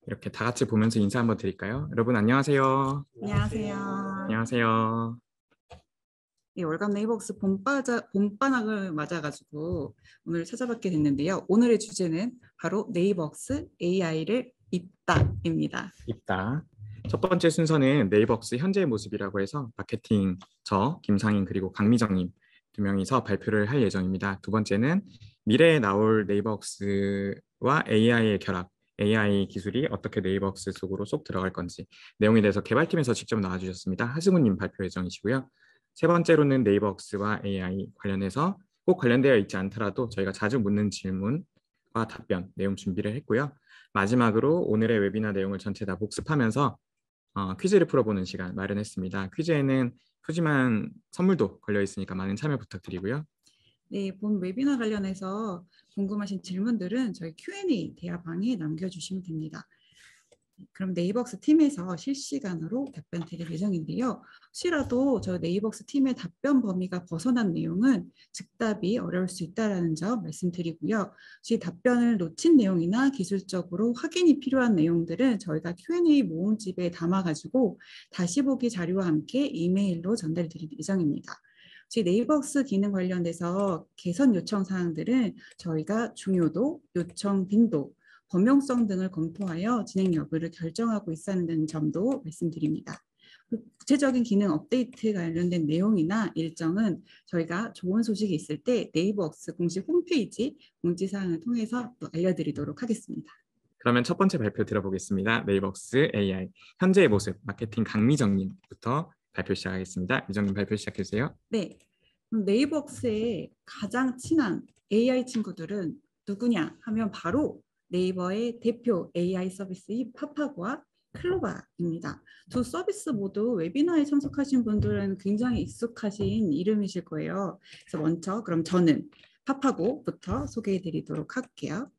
이렇게 다 같이 보면서 인사 한번 드릴까요? 여러분 안녕하세요. 안녕하세요. 안녕하세요. 네, 월간 네이버스 봄방학을 맞아가지고 오늘 찾아뵙게 됐는데요. 오늘의 주제는 바로 네이버스 AI를 입다입니다. 입다. 첫 번째 순서는 네이버스 현재의 모습이라고 해서 마케팅 김상인 그리고 강미정님 두 명이서 발표를 할 예정입니다. 두 번째는 미래에 나올 네이버스와 AI의 결합, AI 기술이 어떻게 네이버스 속으로 쏙 들어갈 건지 내용에 대해서 개발팀에서 직접 나와주셨습니다. 하승우님 발표 예정이시고요. 세 번째로는 네이버스와 AI 관련해서 꼭 관련되어 있지 않더라도 저희가 자주 묻는 질문과 답변 내용 준비를 했고요. 마지막으로 오늘의 웨비나 내용을 전체 다 복습하면서 퀴즈를 풀어보는 시간 마련했습니다. 퀴즈에는 푸짐한 선물도 걸려 있으니까 많은 참여 부탁드리고요. 네, 본 웨비나 관련해서 궁금하신 질문들은 저희 Q&A 대화방에 남겨주시면 됩니다. 그럼 네이버스 팀에서 실시간으로 답변 드릴 예정인데요. 혹시라도 저 네이버스 팀의 답변 범위가 벗어난 내용은 즉답이 어려울 수 있다는 점 말씀드리고요. 혹시 답변을 놓친 내용이나 기술적으로 확인이 필요한 내용들은 저희가 Q&A 모음집에 담아가지고 다시 보기 자료와 함께 이메일로 전달 드릴 예정입니다. 혹시 네이버스 기능 관련돼서 개선 요청 사항들은 저희가 중요도, 요청 빈도, 범용성 등을 검토하여 진행 여부를 결정하고 있다는 점도 말씀드립니다. 구체적인 기능 업데이트 관련된 내용이나 일정은 저희가 좋은 소식이 있을 때 네이버웍스 공식 홈페이지 공지사항을 통해서 또 알려드리도록 하겠습니다. 그러면 첫 번째 발표 들어보겠습니다. 네이버스 AI 현재의 모습 마케팅 강미정님부터 발표 시작하겠습니다. 미정님 발표 시작해주세요. 네, 네이버웍스의 가장 친한 AI 친구들은 누구냐 하면 바로 네이버의 대표 AI 서비스인 파파고와 클로바입니다. 두 서비스 모두 웨비나에 참석하신 분들은 굉장히 익숙하신 이름이실 거예요. 그래서 먼저 그럼 저는 파파고부터 소개해 드리도록 할게요.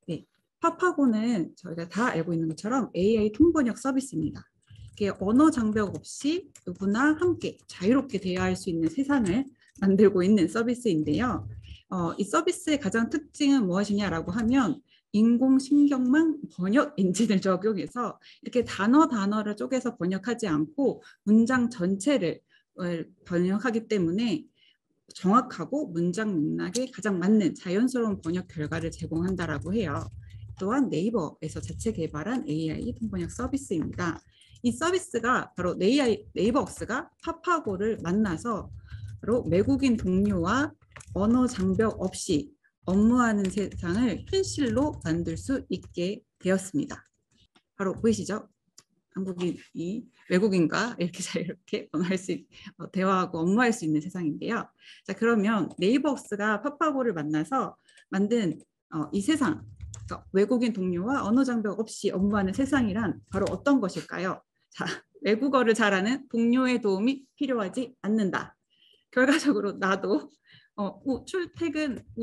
네, 파파고는 저희가 다 알고 있는 것처럼 AI 통번역 서비스입니다. 이게 언어 장벽 없이 누구나 함께 자유롭게 대화할 수 있는 세상을 만들고 있는 서비스인데요. 이 서비스의 가장 특징은 무엇이냐라고 하면 인공신경망 번역 엔진을 적용해서 이렇게 단어를 쪼개서 번역하지 않고 문장 전체를 번역하기 때문에 정확하고 문장 맥락에 가장 맞는 자연스러운 번역 결과를 제공한다라고 해요. 또한 네이버에서 자체 개발한 AI 통번역 서비스입니다. 이 서비스가 바로 네이버웍스가 파파고를 만나서 바로 외국인 동료와 언어 장벽 없이 업무하는 세상을 현실로 만들 수 있게 되었습니다. 바로 보이시죠? 한국인이 외국인과 이렇게 자유롭게 대화하고 업무할 수 있는 세상인데요. 자, 그러면 네이버웍스가 파파고를 만나서 만든 이 세상, 외국인 동료와 언어 장벽 없이 업무하는 세상이란 바로 어떤 것일까요? 자, 외국어를 잘하는 동료의 도움이 필요하지 않는다. 결과적으로 나도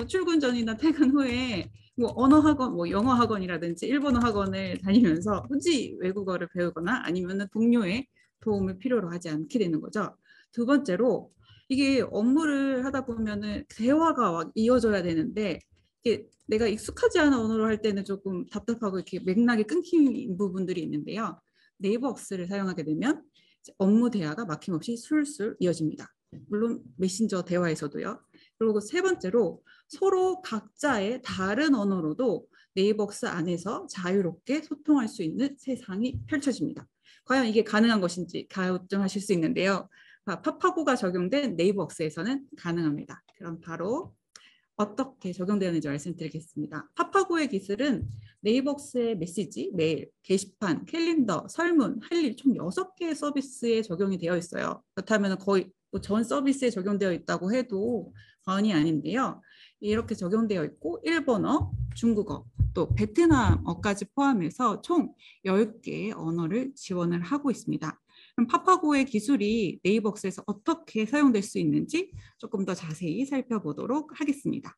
출근 전이나 퇴근 후에 뭐 언어 학원, 뭐 영어 학원이라든지 일본어 학원을 다니면서 굳이 외국어를 배우거나 아니면 동료의 도움을 필요로 하지 않게 되는 거죠. 두 번째로 이게 업무를 하다 보면은 대화가 막 이어져야 되는데 이게 내가 익숙하지 않은 언어로 할 때는 조금 답답하고 이렇게 맥락이 끊긴 부분들이 있는데요. 네이버웍스를 사용하게 되면 업무 대화가 막힘없이 술술 이어집니다. 물론 메신저 대화에서도요. 그리고 세 번째로 서로 각자의 다른 언어로도 네이버웍스 안에서 자유롭게 소통할 수 있는 세상이 펼쳐집니다. 과연 이게 가능한 것인지 가정하실 수 있는데요. 파파고가 적용된 네이버웍스에서는 가능합니다. 그럼 바로 어떻게 적용되는지 말씀드리겠습니다. 파파고의 기술은 네이버웍스의 메시지, 메일, 게시판, 캘린더, 설문, 할 일 총 6개의 서비스에 적용이 되어 있어요. 그렇다면 거의 전 서비스에 적용되어 있다고 해도 과언이 아닌데요. 이렇게 적용되어 있고 일본어, 중국어, 또 베트남어까지 포함해서 총 10개의 언어를 지원을 하고 있습니다. 그럼 파파고의 기술이 네이버웍스에서 어떻게 사용될 수 있는지 조금 더 자세히 살펴보도록 하겠습니다.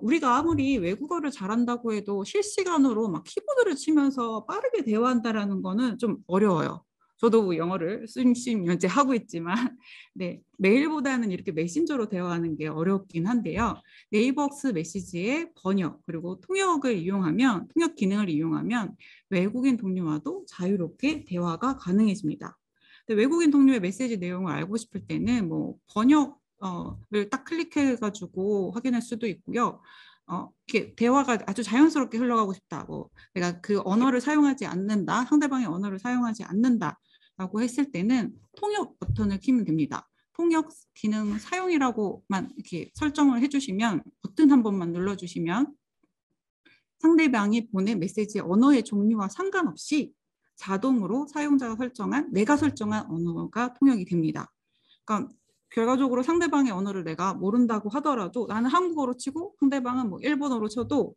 우리가 아무리 외국어를 잘한다고 해도 실시간으로 막 키보드를 치면서 빠르게 대화한다라는 거는 좀 어려워요. 저도 뭐 영어를 수심 현재 하고 있지만 네, 메일보다는 이렇게 메신저로 대화하는 게 어렵긴 한데요. 네이버스 메시지의 번역 그리고 통역을 이용하면 통역 기능을 이용하면 외국인 동료와도 자유롭게 대화가 가능해집니다. 근데 외국인 동료의 메시지 내용을 알고 싶을 때는 뭐 번역을 딱 클릭해가지고 확인할 수도 있고요. 이렇게 대화가 아주 자연스럽게 흘러가고 싶다. 뭐 내가 그 언어를 사용하지 않는다. 상대방의 언어를 사용하지 않는다라고 했을 때는 통역 버튼을 키면 됩니다. 통역 기능 사용이라고만 이렇게 설정을 해주시면 버튼 한 번만 눌러주시면 상대방이 보낸 메시지의 언어의 종류와 상관없이 자동으로 사용자가 설정한 내가 설정한 언어가 통역이 됩니다. 그러니까 결과적으로 상대방의 언어를 내가 모른다고 하더라도 나는 한국어로 치고 상대방은 뭐 일본어로 쳐도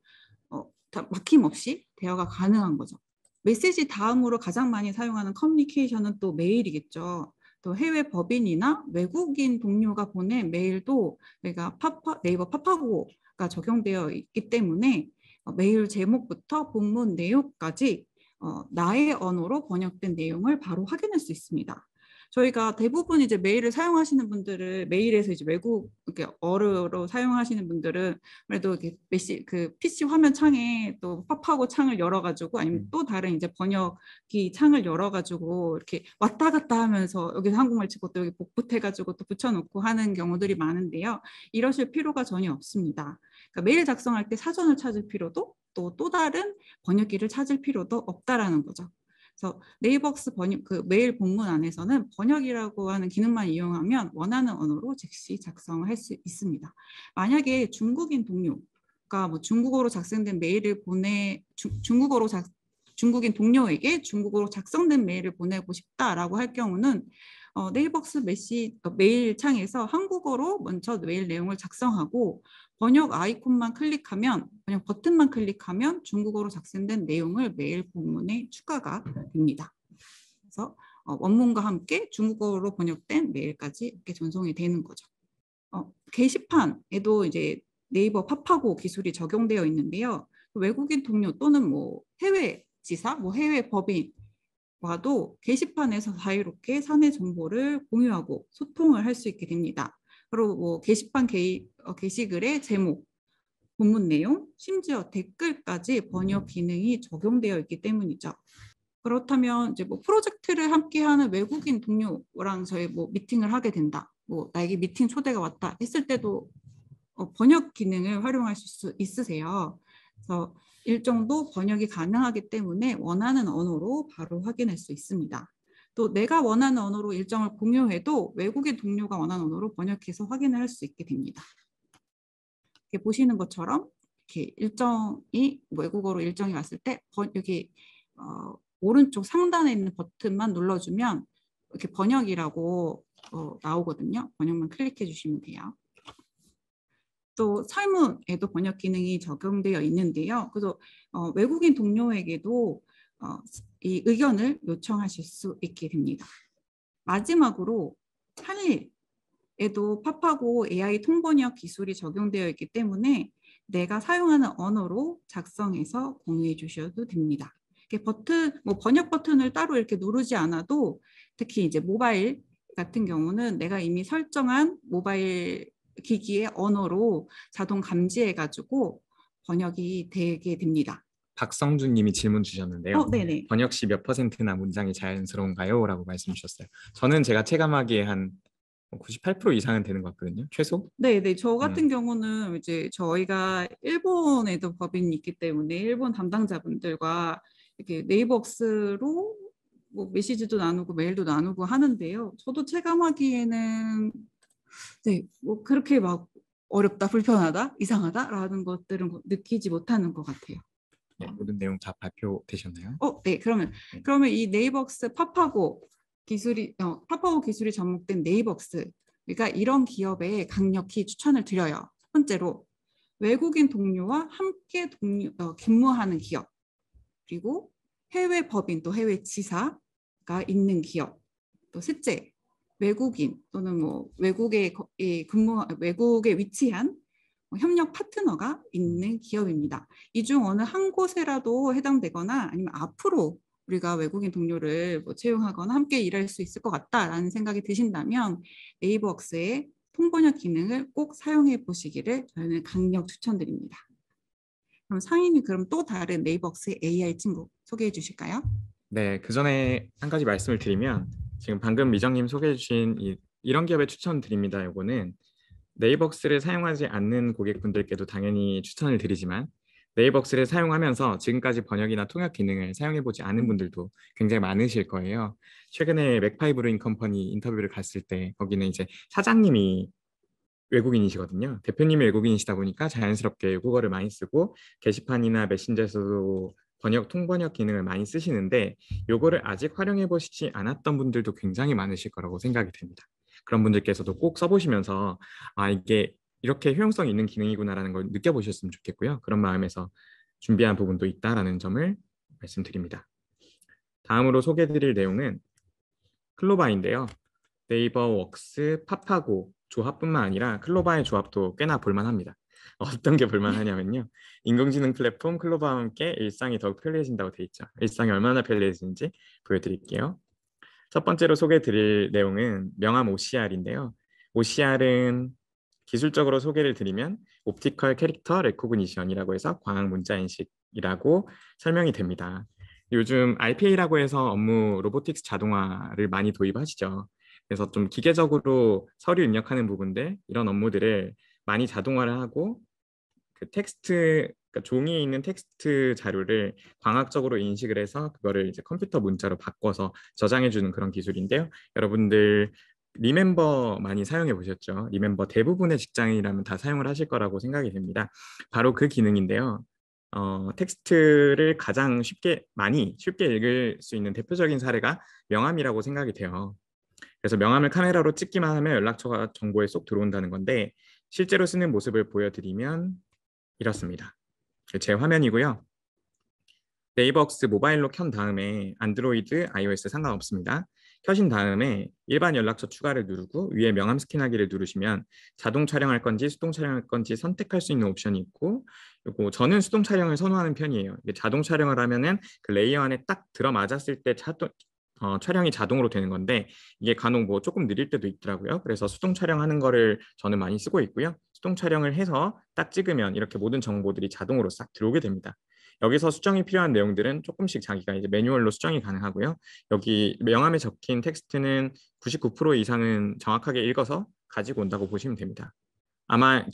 막힘없이 대화가 가능한 거죠. 메시지 다음으로 가장 많이 사용하는 커뮤니케이션은 또 메일이겠죠. 또 해외 법인이나 외국인 동료가 보낸 메일도 내가 네이버 파파고가 적용되어 있기 때문에 메일 제목부터 본문 내용까지 나의 언어로 번역된 내용을 바로 확인할 수 있습니다. 저희가 대부분 이제 메일을 사용하시는 분들을 메일에서 이제 외국 이렇게 어로 사용하시는 분들은 그래도 이렇게 그 PC 화면 창에 또 팝하고 창을 열어가지고 아니면 또 다른 이제 번역기 창을 열어가지고 이렇게 왔다 갔다 하면서 여기서 한국말 치고 또 여기 복붙해가지고 또 붙여놓고 하는 경우들이 많은데요. 이러실 필요가 전혀 없습니다. 그러니까 메일 작성할 때 사전을 찾을 필요도 또 다른 번역기를 찾을 필요도 없다라는 거죠. 그래서 네이버스 번역 그 메일 본문 안에서는 번역이라고 하는 기능만 이용하면 원하는 언어로 즉시 작성을 할 수 있습니다. 만약에 중국인 동료가 뭐 중국어로 작성된 메일을 중국인 동료에게 중국어로 작성된 메일을 보내고 싶다라고 할 경우는 네이버스 메일 창에서 한국어로 먼저 메일 내용을 작성하고 번역 아이콘만 클릭하면 번역 버튼만 클릭하면 중국어로 작성된 내용을 메일 본문에 추가가 됩니다. 그래서 원문과 함께 중국어로 번역된 메일까지 이렇게 전송이 되는 거죠. 게시판에도 이제 네이버 팝하고 기술이 적용되어 있는데요. 외국인 동료 또는 뭐 해외 지사, 뭐 해외 법인 와도 게시판에서 자유롭게 사내 정보를 공유하고 소통을 할 수 있게 됩니다. 그리고 뭐 게시판 게시글의 제목, 본문 내용, 심지어 댓글까지 번역 기능이 적용되어 있기 때문이죠. 그렇다면 이제 뭐 프로젝트를 함께하는 외국인 동료랑 저희 뭐 미팅을 하게 된다. 뭐 나에게 미팅 초대가 왔다 했을 때도 번역 기능을 활용할 수 있으세요. 그래서 일정도 번역이 가능하기 때문에 원하는 언어로 바로 확인할 수 있습니다. 또 내가 원하는 언어로 일정을 공유해도 외국인 동료가 원하는 언어로 번역해서 확인을 할 수 있게 됩니다. 이렇게 보시는 것처럼 이렇게 일정이 외국어로 일정이 왔을 때 여기 오른쪽 상단에 있는 버튼만 눌러주면 이렇게 번역이라고 나오거든요. 번역만 클릭해 주시면 돼요. 또 설문에도 번역 기능이 적용되어 있는데요. 그래서 외국인 동료에게도 이 의견을 요청하실 수 있게 됩니다. 마지막으로 한일에도 팝하고 AI 통번역 기술이 적용되어 있기 때문에 내가 사용하는 언어로 작성해서 공유해 주셔도 됩니다. 뭐 번역 버튼을 따로 이렇게 누르지 않아도 특히 이제 모바일 같은 경우는 내가 이미 설정한 모바일 기기의 언어로 자동 감지해가지고 번역이 되게 됩니다. 박성준 님이 질문 주셨는데요. 네네. 번역 시 몇 %나 문장이 자연스러운가요? 라고 말씀 주셨어요. 저는 제가 체감하기에 한 98% 이상은 되는 것 같거든요. 최소? 네네. 저 같은 경우는 이제 저희가 일본에도 법인이 있기 때문에 일본 담당자분들과 이렇게 네이버스로 뭐 메시지도 나누고 메일도 나누고 하는데요. 저도 체감하기에는 네, 뭐 그렇게 막 어렵다, 불편하다, 이상하다라는 것들은 느끼지 못하는 것 같아요. 네, 모든 내용 다 발표되셨나요? 네, 그러면 이 네이버스 팝하고 기술이 접목된 네이버스, 그러니까 이런 기업에 강력히 추천을 드려요. 첫 번째로 외국인 동료와 함께 근무하는 기업, 그리고 해외 법인 또 해외 지사가 있는 기업, 또 셋째 외국인 또는 뭐 외국에 위치한 협력 파트너가 있는 기업입니다. 이 중 어느 한 곳에라도 해당되거나 아니면 앞으로 우리가 외국인 동료를 뭐 채용하거나 함께 일할 수 있을 것 같다라는 생각이 드신다면 네이버웍스의 통번역 기능을 꼭 사용해 보시기를 저는 강력 추천드립니다. 그럼 상인이 그럼 또 다른 네이버웍스의 AI 친구 소개해 주실까요? 네, 그 전에 한 가지 말씀을 드리면 지금 방금 미정님 소개해 주신 이런 기업에 추천드립니다. 요거는 네이버웍스를 사용하지 않는 고객분들께도 당연히 추천을 드리지만 네이버웍스를 사용하면서 지금까지 번역이나 통역 기능을 사용해 보지 않은 분들도 굉장히 많으실 거예요. 최근에 맥파이 브루잉 컴퍼니 인터뷰를 갔을 때 거기는 이제 사장님이 외국인이시거든요. 대표님이 외국인이시다 보니까 자연스럽게 외국어를 많이 쓰고 게시판이나 메신저에서도 통번역 기능을 많이 쓰시는데 요거를 아직 활용해 보시지 않았던 분들도 굉장히 많으실 거라고 생각이 됩니다. 그런 분들께서도 꼭 써보시면서 아 이게 이렇게 효용성 있는 기능이구나라는 걸 느껴보셨으면 좋겠고요. 그런 마음에서 준비한 부분도 있다라는 점을 말씀드립니다. 다음으로 소개해드릴 내용은 클로바인데요. 네이버 웍스, 팝하고 조합뿐만 아니라 클로바의 조합도 꽤나 볼만합니다. 어떤 게 볼만하냐면요. 인공지능 플랫폼 클로바와 함께 일상이 더욱 편리해진다고 돼 있죠. 일상이 얼마나 편리해지는지 보여드릴게요. 첫 번째로 소개해드릴 내용은 명암 OCR인데요. OCR은 기술적으로 소개를 드리면 옵티컬 캐릭터 레코그니션이라고 해서 광학 문자 인식이라고 설명이 됩니다. 요즘 RPA라고 해서 업무 로보틱스 자동화를 많이 도입하시죠. 그래서 좀 기계적으로 서류 입력하는 부분들 이런 업무들을 많이 자동화를 하고 그 텍스트 그러니까 종이에 있는 텍스트 자료를 광학적으로 인식을 해서 그거를 이제 컴퓨터 문자로 바꿔서 저장해 주는 그런 기술인데요. 여러분들 리멤버 많이 사용해 보셨죠? 리멤버 대부분의 직장인이라면 다 사용을 하실 거라고 생각이 됩니다. 바로 그 기능인데요. 텍스트를 가장 쉽게 읽을 수 있는 대표적인 사례가 명함이라고 생각이 돼요. 그래서 명함을 카메라로 찍기만 하면 연락처가 정보에 쏙 들어온다는 건데 실제로 쓰는 모습을 보여드리면 이렇습니다. 제 화면이고요. 네이버웍스 모바일로 켠 다음에 안드로이드, iOS 상관없습니다. 켜신 다음에 일반 연락처 추가를 누르고 위에 명함 스캔하기를 누르시면 자동 촬영할 건지 수동 촬영할 건지 선택할 수 있는 옵션이 있고 그리고 저는 수동 촬영을 선호하는 편이에요. 자동 촬영을 하면은 그 레이어 안에 딱 들어맞았을 때 촬영이 자동으로 되는 건데 이게 간혹 뭐 조금 느릴 때도 있더라고요. 그래서 수동 촬영하는 거를 저는 많이 쓰고 있고요. 수동 촬영을 해서 딱 찍으면 이렇게 모든 정보들이 자동으로 싹 들어오게 됩니다. 여기서 수정이 필요한 내용들은 조금씩 자기가 이제 매뉴얼로 수정이 가능하고요. 여기 명함에 적힌 텍스트는 99% 이상은 정확하게 읽어서 가지고 온다고 보시면 됩니다. 아마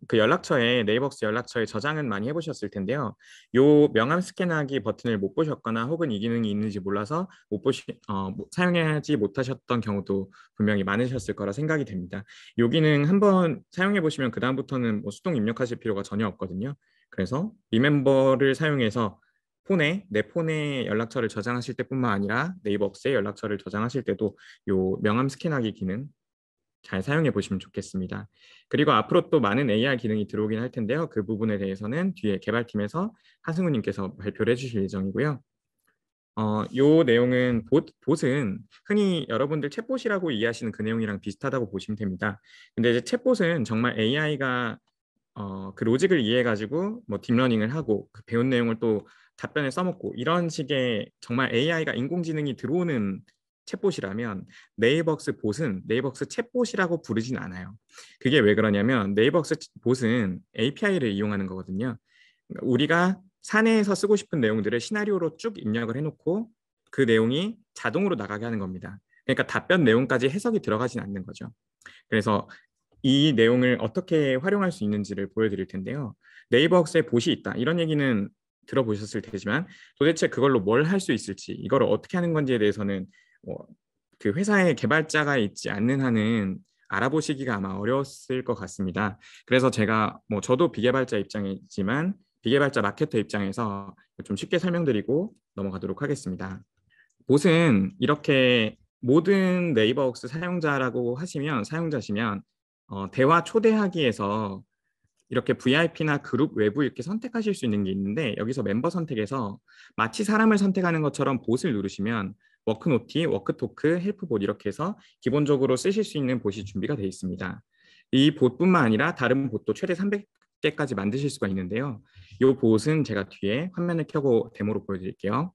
그 연락처에 네이버웍스 연락처에 저장은 많이 해보셨을 텐데요. 요 명함 스캔하기 버튼을 못 보셨거나 혹은 이 기능이 있는지 몰라서 사용하지 못하셨던 경우도 분명히 많으셨을 거라 생각이 됩니다. 요 기능 한번 사용해 보시면 그 다음부터는 뭐 수동 입력하실 필요가 전혀 없거든요. 그래서 리멤버를 사용해서 내 폰에 연락처를 저장하실 때뿐만 아니라 네이버웍스에 연락처를 저장하실 때도 요 명함 스캔하기 기능 잘 사용해 보시면 좋겠습니다. 그리고 앞으로 또 많은 AR 기능이 들어오긴 할 텐데요. 그 부분에 대해서는 뒤에 개발팀에서 하승우님께서 발표를 해주실 예정이고요. 요 내용은 봇은 흔히 여러분들 챗봇이라고 이해하시는 그 내용이랑 비슷하다고 보시면 됩니다. 근데 이제 챗봇은 정말 AI가 그 로직을 이해해가지고 뭐 딥러닝을 하고 그 배운 내용을 또 답변에 써먹고 이런 식의 정말 AI가 인공지능이 들어오는 챗봇이라면 네이버웍스 봇은 네이버웍스 챗봇이라고 부르진 않아요. 그게 왜 그러냐면 네이버웍스 봇은 API를 이용하는 거거든요. 그러니까 우리가 사내에서 쓰고 싶은 내용들을 시나리오로 쭉 입력을 해놓고 그 내용이 자동으로 나가게 하는 겁니다. 그러니까 답변 내용까지 해석이 들어가진 않는 거죠. 그래서 이 내용을 어떻게 활용할 수 있는지를 보여드릴 텐데요. 네이버웍스에 봇이 있다. 이런 얘기는 들어보셨을 테지만 도대체 그걸로 뭘 할 수 있을지 이걸 어떻게 하는 건지에 대해서는 그 회사에 개발자가 있지 않는 한은 알아보시기가 아마 어려웠을 것 같습니다. 그래서 제가 저도 비개발자 입장이지만 비개발자 마케터 입장에서 좀 쉽게 설명드리고 넘어가도록 하겠습니다. 봇은 이렇게 모든 네이버웍스 사용자시면 대화 초대하기에서 이렇게 VIP나 그룹 외부 이렇게 선택하실 수 있는 게 있는데 여기서 멤버 선택에서 마치 사람을 선택하는 것처럼 봇을 누르시면 워크노티, 워크토크, 헬프봇 이렇게 해서 기본적으로 쓰실 수 있는 봇이 준비가 되어 있습니다. 이 봇뿐만 아니라 다른 봇도 최대 300개까지 만드실 수가 있는데요. 이 봇은 제가 뒤에 화면을 켜고 데모로 보여드릴게요.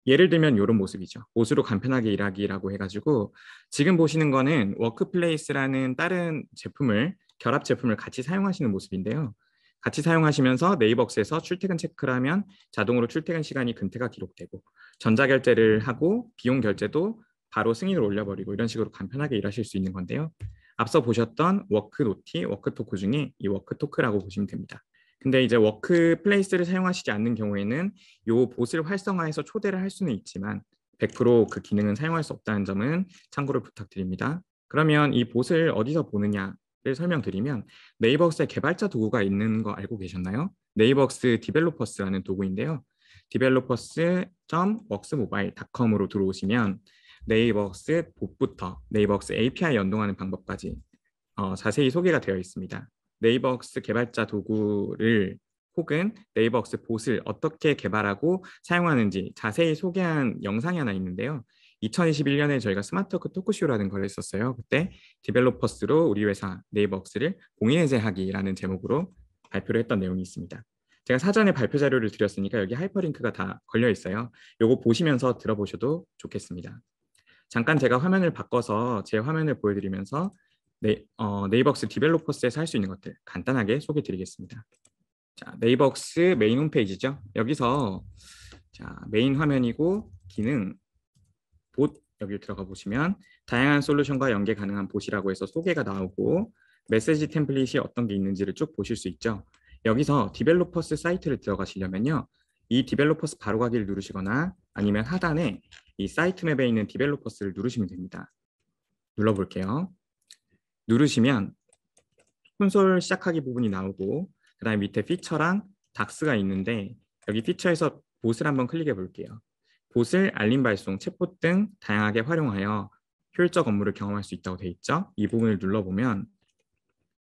예를 들면 이런 모습이죠. 옷으로 간편하게 일하기라고 해가지고 지금 보시는 거는 워크플레이스라는 다른 제품을 결합 제품을 같이 사용하시는 모습인데요. 같이 사용하시면서 네이버스에서 출퇴근 체크를 하면 자동으로 출퇴근 시간이 근태가 기록되고 전자결제를 하고 비용 결제도 바로 승인을 올려버리고 이런 식으로 간편하게 일하실 수 있는 건데요. 앞서 보셨던 워크노티, 워크토크 중에 이 워크토크라고 보시면 됩니다. 근데 이제 워크플레이스를 사용하시지 않는 경우에는 요 봇을 활성화해서 초대를 할 수는 있지만 100%그 기능은 사용할 수 없다는 점은 참고를 부탁드립니다. 그러면 이 봇을 어디서 보느냐를 설명드리면 네이버스에 개발자 도구가 있는 거 알고 계셨나요? 네이버스 디벨로퍼스라는 도구인데요. developers.worksmobile.com으로 들어오시면 네이버스 봇부터 네이버스 API 연동하는 방법까지 자세히 소개가 되어 있습니다. 네이버스 개발자 도구를 혹은 네이버스 봇을 어떻게 개발하고 사용하는지 자세히 소개한 영상이 하나 있는데요. 2021년에 저희가 스마트워크 토크쇼라는 걸 했었어요. 그때 디벨로퍼스로 우리 회사 네이버스를 공인해제하기라는 제목으로 발표를 했던 내용이 있습니다. 제가 사전에 발표 자료를 드렸으니까 여기 하이퍼링크가 다 걸려 있어요. 요거 보시면서 들어보셔도 좋겠습니다. 잠깐 제가 화면을 바꿔서 제 화면을 보여드리면서 네이버스 디벨로퍼스에서 할 수 있는 것들 간단하게 소개해 드리겠습니다. 자, 네이버스 메인 홈페이지죠. 여기서 자, 메인 화면이고 기능 봇 여기 들어가 보시면 다양한 솔루션과 연계 가능한 봇이라고 해서 소개가 나오고 메시지 템플릿이 어떤 게 있는지를 쭉 보실 수 있죠. 여기서 디벨로퍼스 사이트를 들어가시려면요. 이 디벨로퍼스 바로가기를 누르시거나 아니면 하단에 이 사이트 맵에 있는 디벨로퍼스를 누르시면 됩니다. 눌러볼게요. 누르시면 콘솔 시작하기 부분이 나오고 그 다음에 밑에 피처랑 닥스가 있는데 여기 피처에서 봇을 한번 클릭해 볼게요. 봇을 알림 발송, 챗봇 등 다양하게 활용하여 효율적 업무를 경험할 수 있다고 되어 있죠. 이 부분을 눌러보면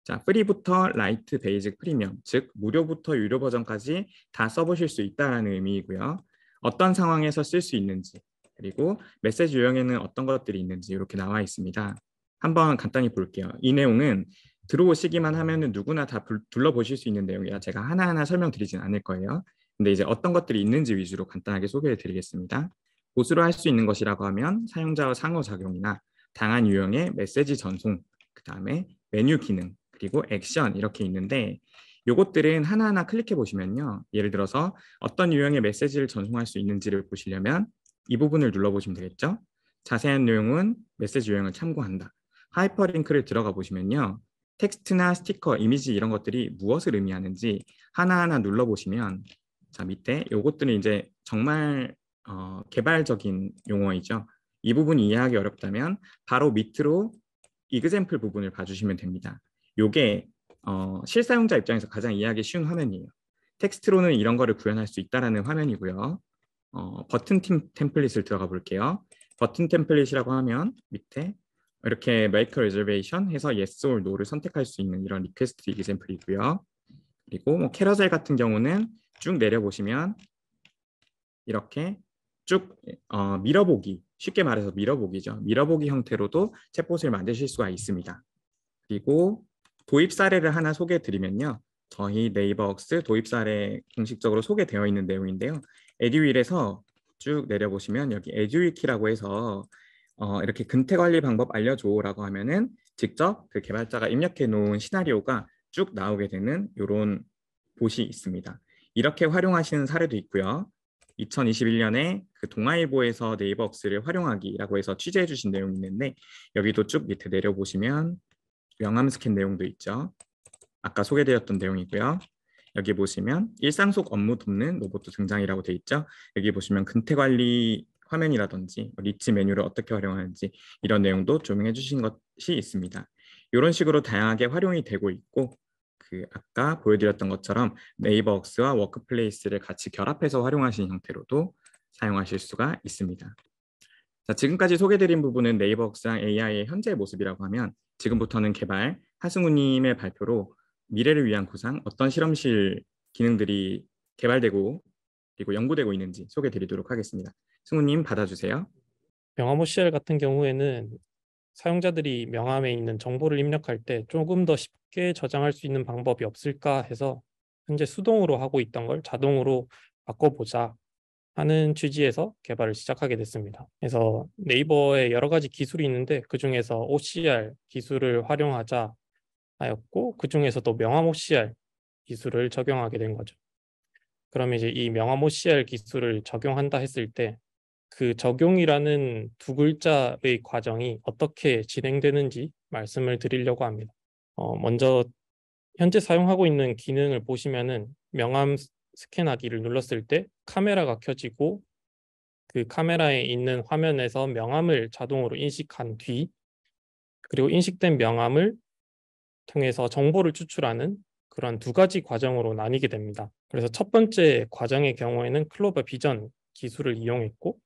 자, 프리부터 라이트, 베이직, 프리미엄, 즉 무료부터 유료 버전까지 다 써보실 수 있다는 의미이고요. 어떤 상황에서 쓸 수 있는지 그리고 메시지 유형에는 어떤 것들이 있는지 이렇게 나와 있습니다. 한번 간단히 볼게요. 이 내용은 들어오시기만 하면 누구나 다 둘러보실 수 있는 내용이라 제가 하나하나 설명드리진 않을 거예요. 근데 이제 어떤 것들이 있는지 위주로 간단하게 소개해 드리겠습니다. 보수로 할 수 있는 것이라고 하면 사용자와 상호작용이나 다양한 유형의 메시지 전송, 그 다음에 메뉴 기능, 그리고 액션 이렇게 있는데 요것들은 하나하나 클릭해 보시면요. 예를 들어서 어떤 유형의 메시지를 전송할 수 있는지를 보시려면 이 부분을 눌러보시면 되겠죠. 자세한 내용은 메시지 유형을 참고한다. 하이퍼링크를 들어가 보시면요. 텍스트나 스티커, 이미지 이런 것들이 무엇을 의미하는지 하나하나 눌러보시면 자 밑에 요것들은 이제 정말 개발적인 용어이죠. 이 부분이 이해하기 어렵다면 바로 밑으로 이그젬플 부분을 봐주시면 됩니다. 요게 실사용자 입장에서 가장 이해하기 쉬운 화면이에요. 텍스트로는 이런 거를 구현할 수 있다라는 화면이고요. 버튼 템플릿을 들어가 볼게요. 버튼 템플릿이라고 하면 밑에 이렇게 make a reservation 해서 yes or no를 선택할 수 있는 이런 리퀘스트 이그젬플이고요. 그리고 뭐 캐러셀 같은 경우는 쭉 내려보시면 이렇게 쭉 밀어보기, 쉽게 말해서 밀어보기죠. 밀어보기 형태로도 챗봇을 만드실 수가 있습니다. 그리고 도입 사례를 하나 소개해 드리면요. 저희 네이버웍스 도입 사례 공식적으로 소개되어 있는 내용인데요. 에듀윌에서 쭉 내려보시면 여기 에듀위키라고 해서 이렇게 근태 관리 방법 알려줘라고 하면은 직접 그 개발자가 입력해 놓은 시나리오가 쭉 나오게 되는 이런 봇이 있습니다. 이렇게 활용하시는 사례도 있고요. 2021년에 그 동아일보에서 네이버웍스를 활용하기라고 해서 취재해 주신 내용이 있는데 여기도 쭉 밑에 내려보시면 명함 스캔 내용도 있죠. 아까 소개드렸던 내용이고요. 여기 보시면 일상 속 업무 돕는 로봇도 등장이라고 되어 있죠. 여기 보시면 근태 관리 화면이라든지 리치 메뉴를 어떻게 활용하는지 이런 내용도 조명해 주신 것이 있습니다. 이런 식으로 다양하게 활용이 되고 있고 그 아까 보여드렸던 것처럼 네이버웍스와 워크플레이스를 같이 결합해서 활용하시는 형태로도 사용하실 수가 있습니다. 자, 지금까지 소개드린 부분은 네이버웍스랑 AI의 현재 모습이라고 하면 지금부터는 개발, 하승우님의 발표로 미래를 위한 구상, 어떤 실험실 기능들이 개발되고 그리고 연구되고 있는지 소개드리도록 하겠습니다. 승우님 받아주세요. 명함 OCR 같은 경우에는 사용자들이 명함에 있는 정보를 입력할 때 조금 더 쉽게 저장할 수 있는 방법이 없을까 해서 현재 수동으로 하고 있던 걸 자동으로 바꿔보자 하는 취지에서 개발을 시작하게 됐습니다. 그래서 네이버에 여러 가지 기술이 있는데 그중에서 OCR 기술을 활용하자 하였고 그중에서도 명암 OCR 기술을 적용하게 된 거죠. 그럼 이제 이 명암 OCR 기술을 적용한다 했을 때 그 적용이라는 두 글자의 과정이 어떻게 진행되는지 말씀을 드리려고 합니다. 먼저 현재 사용하고 있는 기능을 보시면은 명암 스캔하기를 눌렀을 때 카메라가 켜지고 그 카메라에 있는 화면에서 명암을 자동으로 인식한 뒤 그리고 인식된 명암을 통해서 정보를 추출하는 그런 두 가지 과정으로 나뉘게 됩니다. 그래서 첫 번째 과정의 경우에는 클로버 비전 기술을 이용했고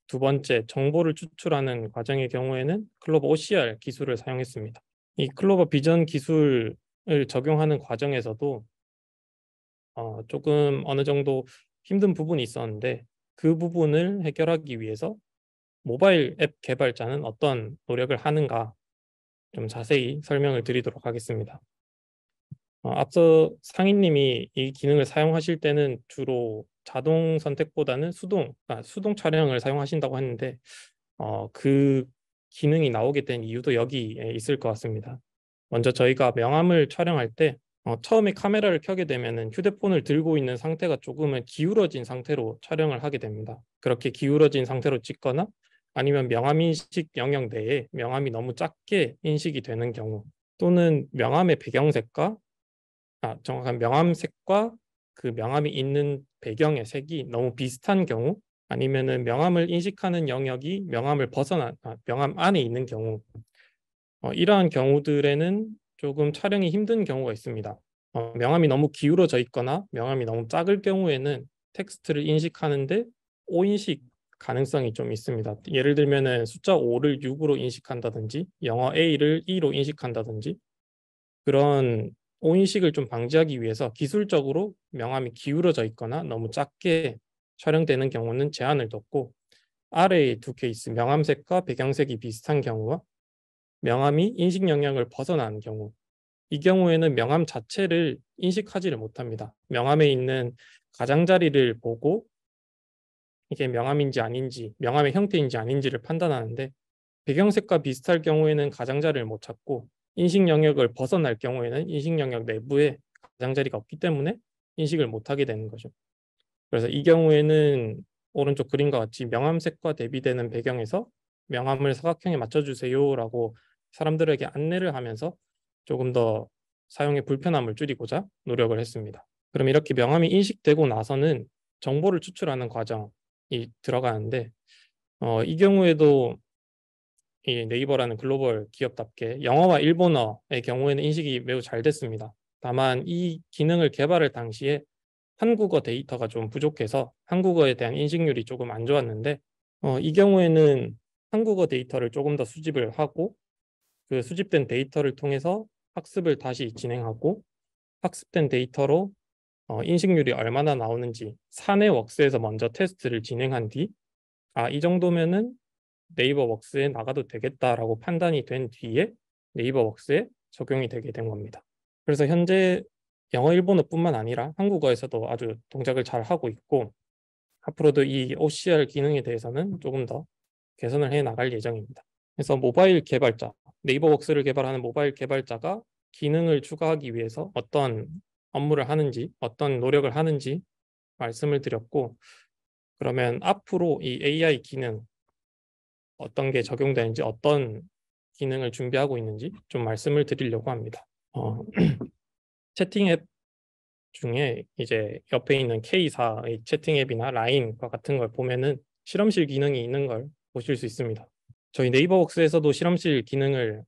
두 번째 정보를 추출하는 과정의 경우에는 클로버 OCR 기술을 사용했습니다. 이 클로버 비전 기술을 적용하는 과정에서도 조금 어느 정도 힘든 부분이 있었는데 그 부분을 해결하기 위해서 모바일 앱 개발자는 어떤 노력을 하는가 좀 자세히 설명을 드리도록 하겠습니다. 앞서 상인님이 이 기능을 사용하실 때는 주로 자동 선택보다는 수동 촬영을 사용하신다고 했는데 그 기능이 나오게 된 이유도 여기에 있을 것 같습니다. 먼저 저희가 명암을 촬영할 때 처음에 카메라를 켜게 되면 휴대폰을 들고 있는 상태가 조금은 기울어진 상태로 촬영을 하게 됩니다. 그렇게 기울어진 상태로 찍거나 아니면 명암 인식 영역 내에 명암이 너무 작게 인식이 되는 경우 또는 명암의 배경색과 정확한 명암색과 그 명암이 있는 배경의 색이 너무 비슷한 경우 아니면은 명암을 인식하는 영역이 명암을 명암 안에 있는 경우 이러한 경우들에는 조금 촬영이 힘든 경우가 있습니다. 명암이 너무 기울어져 있거나 명암이 너무 작을 경우에는 텍스트를 인식하는데 오인식 가능성이 좀 있습니다. 예를 들면은 숫자 5를 6으로 인식한다든지 영어 A를 E로 인식한다든지 그런 오인식을 좀 방지하기 위해서 기술적으로 명암이 기울어져 있거나 너무 작게 촬영되는 경우는 제한을 뒀고 아래의 두 케이스 명암색과 배경색이 비슷한 경우와 명암이 인식 영역을 벗어나는 경우 이 경우에는 명암 자체를 인식하지를 못합니다. 명암에 있는 가장자리를 보고 이게 명암인지 아닌지 명암의 형태인지 아닌지를 판단하는데 배경색과 비슷할 경우에는 가장자리를 못 찾고 인식 영역을 벗어날 경우에는 인식 영역 내부에 가장자리가 없기 때문에 인식을 못하게 되는 거죠. 그래서 이 경우에는 오른쪽 그림과 같이 명암색과 대비되는 배경에서 명암을 사각형에 맞춰주세요라고 사람들에게 안내를 하면서 조금 더 사용의 불편함을 줄이고자 노력을 했습니다. 그럼 이렇게 명암이 인식되고 나서는 정보를 추출하는 과정이 들어가는데 이 경우에도 이 네이버라는 글로벌 기업답게 영어와 일본어의 경우에는 인식이 매우 잘 됐습니다. 다만 이 기능을 개발할 당시에 한국어 데이터가 좀 부족해서 한국어에 대한 인식률이 조금 안 좋았는데 이 경우에는 한국어 데이터를 조금 더 수집을 하고 그 수집된 데이터를 통해서 학습을 다시 진행하고 학습된 데이터로 인식률이 얼마나 나오는지 사내 웍스에서 먼저 테스트를 진행한 뒤 이 정도면은 네이버 웍스에 나가도 되겠다라고 판단이 된 뒤에 네이버 웍스에 적용이 되게 된 겁니다. 그래서 현재 영어, 일본어뿐만 아니라 한국어에서도 아주 동작을 잘 하고 있고 앞으로도 이 OCR 기능에 대해서는 조금 더 개선을 해 나갈 예정입니다. 그래서 모바일 개발자, 네이버 웍스를 개발하는 모바일 개발자가 기능을 추가하기 위해서 어떤 업무를 하는지, 어떤 노력을 하는지 말씀을 드렸고 그러면 앞으로 이 AI 기능 어떤 게 적용되는지 어떤 기능을 준비하고 있는지 좀 말씀을 드리려고 합니다. 채팅 앱 중에 이제 옆에 있는 K사의 채팅 앱이나 라인과 같은 걸 보면은 실험실 기능이 있는 걸 보실 수 있습니다. 저희 네이버웍스에서도 실험실 기능을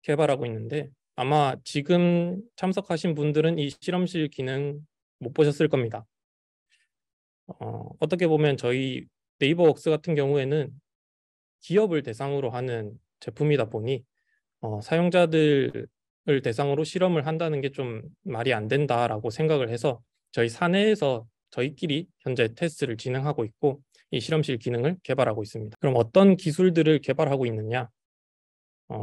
개발하고 있는데 아마 지금 참석하신 분들은 이 실험실 기능 못 보셨을 겁니다. 어떻게 보면 저희 네이버웍스 같은 경우에는 기업을 대상으로 하는 제품이다 보니 사용자들을 대상으로 실험을 한다는 게 좀 말이 안 된다라고 생각을 해서 저희 사내에서 저희끼리 현재 테스트를 진행하고 있고 이 실험실 기능을 개발하고 있습니다. 그럼 어떤 기술들을 개발하고 있느냐?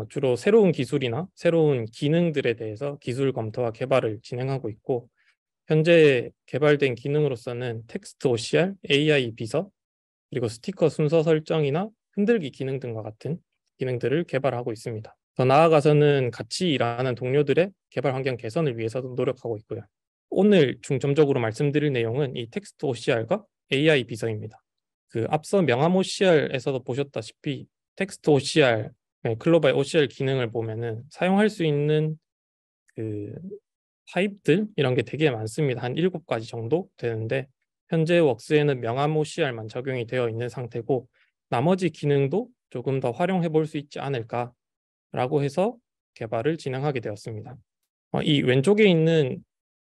주로 새로운 기술이나 새로운 기능들에 대해서 기술 검토와 개발을 진행하고 있고 현재 개발된 기능으로서는 텍스트 OCR, AI 비서, 그리고 스티커 순서 설정이나 흔들기 기능 등과 같은 기능들을 개발하고 있습니다. 더 나아가서는 같이 일하는 동료들의 개발 환경 개선을 위해서도 노력하고 있고요. 오늘 중점적으로 말씀드릴 내용은 이 텍스트 OCR과 AI 비서입니다. 앞서 명암 OCR에서도 보셨다시피 텍스트 OCR, 클로바의 OCR 기능을 보면은 사용할 수 있는 타입들 이런 게 되게 많습니다. 한 7가지 정도 되는데 현재 웍스에는 명암 OCR만 적용이 되어 있는 상태고 나머지 기능도 조금 더 활용해 볼 수 있지 않을까라고 해서 개발을 진행하게 되었습니다. 이 왼쪽에 있는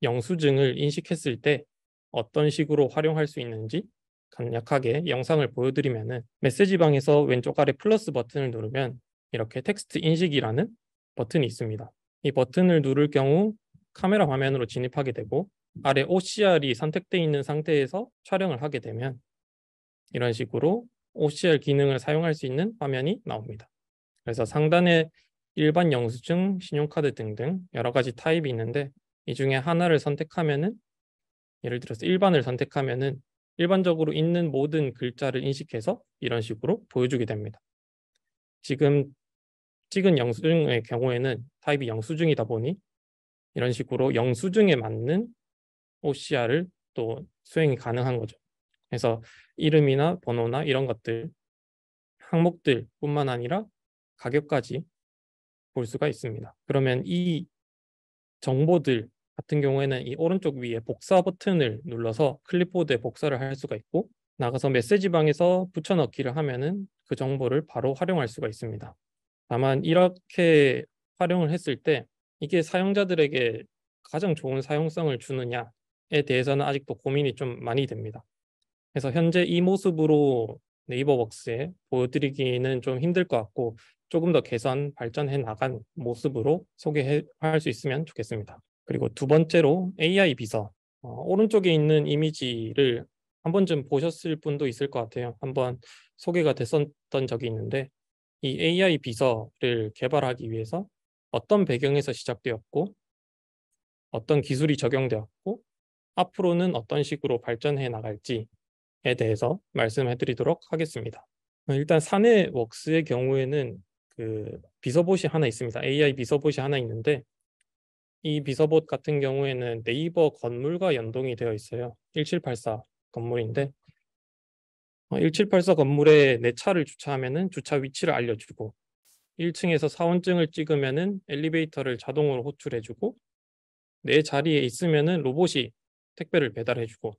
영수증을 인식했을 때 어떤 식으로 활용할 수 있는지 간략하게 영상을 보여드리면은 메시지방에서 왼쪽 아래 플러스 버튼을 누르면 이렇게 텍스트 인식이라는 버튼이 있습니다. 이 버튼을 누를 경우 카메라 화면으로 진입하게 되고 아래 OCR이 선택되어 있는 상태에서 촬영을 하게 되면 이런 식으로 OCR 기능을 사용할 수 있는 화면이 나옵니다. 그래서 상단에 일반 영수증, 신용카드 등등 여러 가지 타입이 있는데 이 중에 하나를 선택하면은 예를 들어서 일반을 선택하면은 일반적으로 있는 모든 글자를 인식해서 이런 식으로 보여주게 됩니다. 지금 찍은 영수증의 경우에는 타입이 영수증이다 보니 이런 식으로 영수증에 맞는 OCR을 또 수행이 가능한 거죠. 그래서 이름이나 번호나 이런 것들, 항목들 뿐만 아니라 가격까지 볼 수가 있습니다. 그러면 이 정보들 같은 경우에는 이 오른쪽 위에 복사 버튼을 눌러서 클립보드에 복사를 할 수가 있고 나가서 메시지방에서 붙여넣기를 하면은 그 정보를 바로 활용할 수가 있습니다. 다만 이렇게 활용을 했을 때 이게 사용자들에게 가장 좋은 사용성을 주느냐에 대해서는 아직도 고민이 좀 많이 됩니다. 그래서 현재 이 모습으로 네이버웍스에 보여드리기는 좀 힘들 것 같고 조금 더 개선, 발전해 나간 모습으로 소개할 수 있으면 좋겠습니다. 그리고 두 번째로 AI 비서. 오른쪽에 있는 이미지를 한 번쯤 보셨을 분도 있을 것 같아요. 한번 소개가 됐었던 적이 있는데 이 AI 비서를 개발하기 위해서 어떤 배경에서 시작되었고 어떤 기술이 적용되었고 앞으로는 어떤 식으로 발전해 나갈지에 대해서 말씀해 드리도록 하겠습니다. 일단 사내웍스의 경우에는 비서봇이 하나 있습니다. AI 비서봇이 하나 있는데 이 비서봇 같은 경우에는 네이버 건물과 연동이 되어 있어요. 1784 건물인데 1784 건물에 내 차를 주차하면은 주차 위치를 알려주고 1층에서 사원증을 찍으면은 엘리베이터를 자동으로 호출해주고 내 자리에 있으면은 로봇이 택배를 배달해주고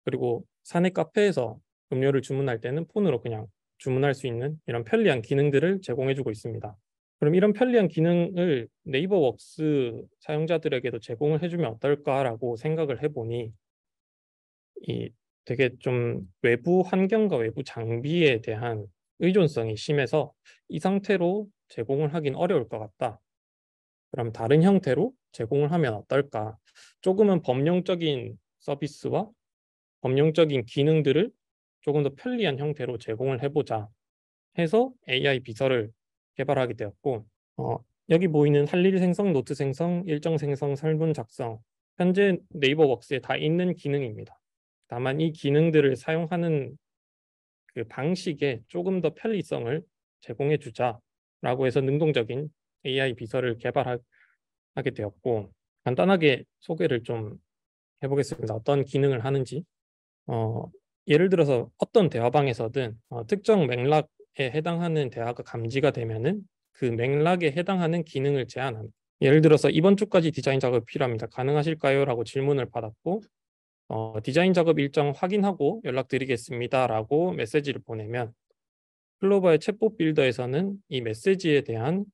그리고 사내 카페에서 음료를 주문할 때는 폰으로 그냥 주문할 수 있는 이런 편리한 기능들을 제공해주고 있습니다. 그럼 이런 편리한 기능을 네이버웍스 사용자들에게도 제공을 해주면 어떨까라고 생각을 해보니 되게 좀 외부 환경과 외부 장비에 대한 의존성이 심해서 이 상태로 제공을 하긴 어려울 것 같다. 그럼 다른 형태로 제공을 하면 어떨까? 조금은 범용적인 서비스와 범용적인 기능들을 조금 더 편리한 형태로 제공을 해보자 해서 AI 비서를 개발하게 되었고 여기 보이는 할 일 생성, 노트 생성, 일정 생성, 설문 작성 현재 네이버웍스에 다 있는 기능입니다. 다만 이 기능들을 사용하는 그 방식에 조금 더 편리성을 제공해 주자라고 해서 능동적인 AI 비서를 개발하게 되었고 간단하게 소개를 좀 해보겠습니다. 어떤 기능을 하는지 예를 들어서 어떤 대화방에서든 특정 맥락에 해당하는 대화가 감지가 되면은 그 맥락에 해당하는 기능을 제안합니다. 예를 들어서 이번 주까지 디자인 작업이 필요합니다. 가능하실까요? 라고 질문을 받았고 디자인 작업 일정 확인하고 연락드리겠습니다 라고 메시지를 보내면 클로바의 챗봇 빌더에서는 이 메시지에 대한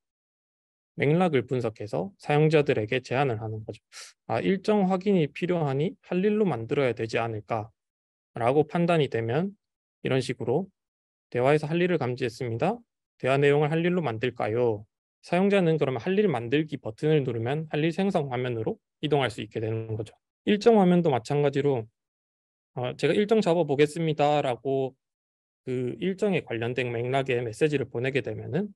맥락을 분석해서 사용자들에게 제안을 하는 거죠. 일정 확인이 필요하니 할 일로 만들어야 되지 않을까 라고 판단이 되면 이런 식으로 대화에서 할 일을 감지했습니다. 대화 내용을 할 일로 만들까요? 사용자는 그러면 할 일 만들기 버튼을 누르면 할 일 생성 화면으로 이동할 수 있게 되는 거죠. 일정 화면도 마찬가지로 제가 일정 잡아보겠습니다 라고 그 일정에 관련된 맥락에 메시지를 보내게 되면은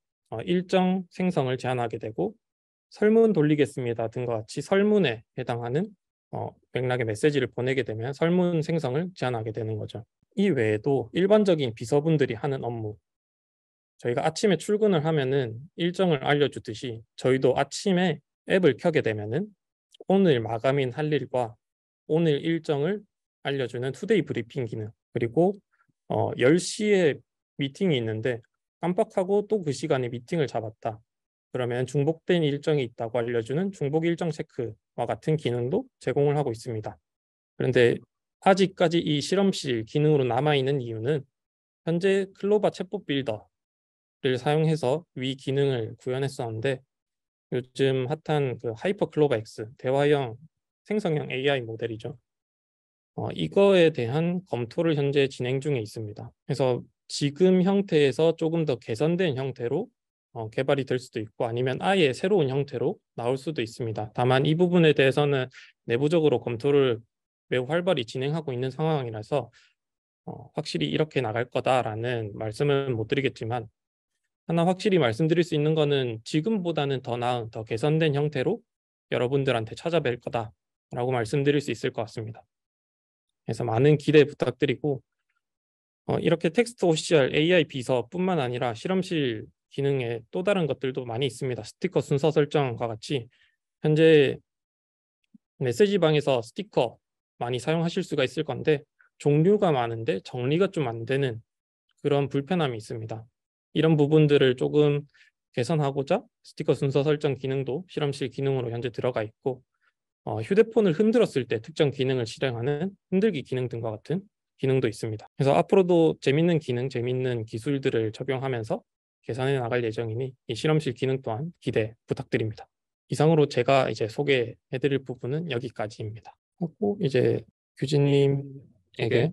일정 생성을 제안하게 되고 설문 돌리겠습니다 등과 같이 설문에 해당하는 맥락의 메시지를 보내게 되면 설문 생성을 제안하게 되는 거죠. 이 외에도 일반적인 비서분들이 하는 업무, 저희가 아침에 출근을 하면은 일정을 알려주듯이 저희도 아침에 앱을 켜게 되면은 오늘 마감인 할 일과 오늘 일정을 알려주는 투데이 브리핑 기능, 그리고 10시에 미팅이 있는데 깜빡하고 또 그 시간에 미팅을 잡았다. 그러면 중복된 일정이 있다고 알려주는 중복 일정 체크와 같은 기능도 제공을 하고 있습니다. 그런데 아직까지 이 실험실 기능으로 남아있는 이유는 현재 클로바 챗봇 빌더를 사용해서 위 기능을 구현했었는데 요즘 핫한 그 하이퍼 클로바 X 대화형 생성형 AI 모델이죠. 이거에 대한 검토를 현재 진행 중에 있습니다. 그래서 지금 형태에서 조금 더 개선된 형태로 개발이 될 수도 있고 아니면 아예 새로운 형태로 나올 수도 있습니다. 다만 이 부분에 대해서는 내부적으로 검토를 매우 활발히 진행하고 있는 상황이라서 확실히 이렇게 나갈 거다라는 말씀은 못 드리겠지만 하나 확실히 말씀드릴 수 있는 거는 지금보다는 더 나은, 더 개선된 형태로 여러분들한테 찾아뵐 거다라고 말씀드릴 수 있을 것 같습니다. 그래서 많은 기대 부탁드리고 이렇게 텍스트 OCR AI 비서뿐만 아니라 실험실 기능에 또 다른 것들도 많이 있습니다. 스티커 순서 설정과 같이 현재 메시지방에서 스티커 많이 사용하실 수가 있을 건데 종류가 많은데 정리가 좀 안 되는 그런 불편함이 있습니다. 이런 부분들을 조금 개선하고자 스티커 순서 설정 기능도 실험실 기능으로 현재 들어가 있고 휴대폰을 흔들었을 때 특정 기능을 실행하는 흔들기 기능 등과 같은 기능도 있습니다. 그래서 앞으로도 재밌는 기능, 재밌는 기술들을 적용하면서 개선해 나갈 예정이니 이 실험실 기능 또한 기대 부탁드립니다. 이상으로 제가 이제 소개해드릴 부분은 여기까지입니다. 하고 이제 규진님에게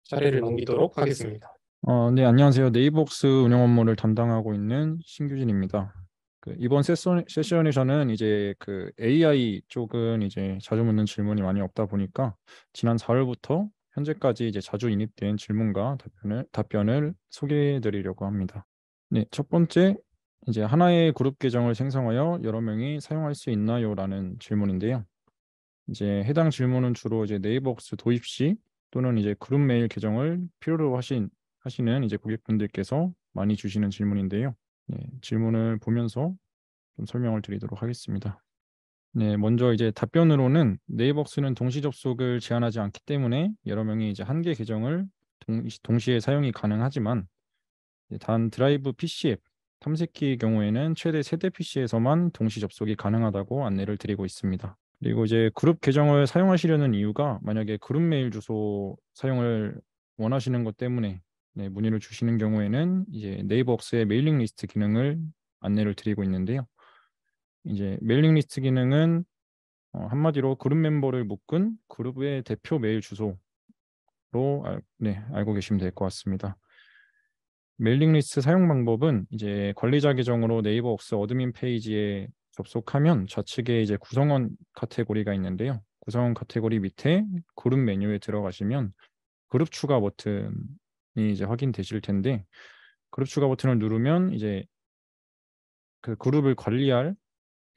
자리를 넘기도록 하겠습니다. 네, 안녕하세요. 네이버웍스 운영 업무를 담당하고 있는 신규진입니다. 이번 세션에서는 이제 그 AI 쪽은 이제 자주 묻는 질문이 많이 없다 보니까 지난 4월부터 현재까지 이제 자주 인입된 질문과 답변을 소개해 드리려고 합니다. 네, 첫 번째 이제 하나의 그룹 계정을 생성하여 여러 명이 사용할 수 있나요?라는 질문인데요. 이제 해당 질문은 주로 이제 네이버웍스 도입 시 또는 이제 그룹 메일 계정을 필요로 하시는 이제 고객분들께서 많이 주시는 질문인데요. 네, 질문을 보면서 좀 설명을 드리도록 하겠습니다. 네, 먼저 이제 답변으로는 네이버웍스는 동시 접속을 제한하지 않기 때문에 여러 명이 이제 한 개 계정을 동시에 사용이 가능하지만 단 드라이브 PC 앱 탐색기의 경우에는 최대 3대 PC에서만 동시 접속이 가능하다고 안내를 드리고 있습니다. 그리고 이제 그룹 계정을 사용하시려는 이유가 만약에 그룹 메일 주소 사용을 원하시는 것 때문에 문의를 주시는 경우에는 이제 네이버웍스의 메일링 리스트 기능을 안내를 드리고 있는데요. 이제 메일링 리스트 기능은 한마디로 그룹 멤버를 묶은 그룹의 대표 메일 주소로 알고 계시면 될 것 같습니다. 메일링 리스트 사용 방법은 이제 관리자 계정으로 네이버웍스 어드민 페이지에 접속하면 좌측에 이제 구성원 카테고리가 있는데요. 구성원 카테고리 밑에 그룹 메뉴에 들어가시면 그룹 추가 버튼이 이제 확인되실 텐데 그룹 추가 버튼을 누르면 이제 그 그룹을 관리할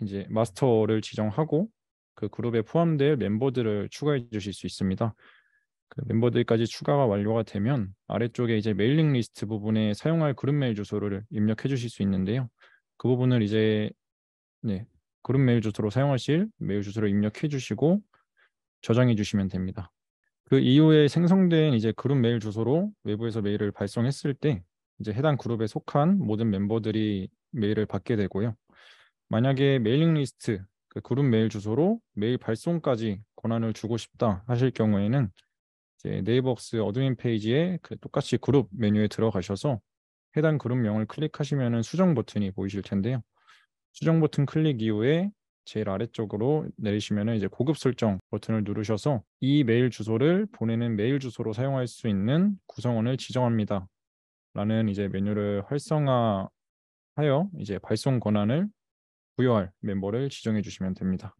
이제 마스터를 지정하고 그 그룹에 포함될 멤버들을 추가해 주실 수 있습니다. 그 멤버들까지 추가가 완료가 되면 아래쪽에 이제 메일링 리스트 부분에 사용할 그룹 메일 주소를 입력해 주실 수 있는데요. 그 부분을 이제 그룹 메일 주소로 사용하실 메일 주소를 입력해 주시고 저장해 주시면 됩니다. 그 이후에 생성된 이제 그룹 메일 주소로 외부에서 메일을 발송했을 때 이제 해당 그룹에 속한 모든 멤버들이 메일을 받게 되고요. 만약에 메일링 리스트 그 그룹 메일 주소로 메일 발송까지 권한을 주고 싶다 하실 경우에는 이제 네이버웍스 어드민 페이지에 그 똑같이 그룹 메뉴에 들어가셔서 해당 그룹명을 클릭하시면은 수정 버튼이 보이실 텐데요. 수정 버튼 클릭 이후에 제일 아래쪽으로 내리시면은 이제 고급 설정 버튼을 누르셔서 이 메일 주소를 보내는 메일 주소로 사용할 수 있는 구성원을 지정합니다. 라는 이제 메뉴를 활성화하여 이제 발송 권한을 부여할 멤버를 지정해 주시면 됩니다.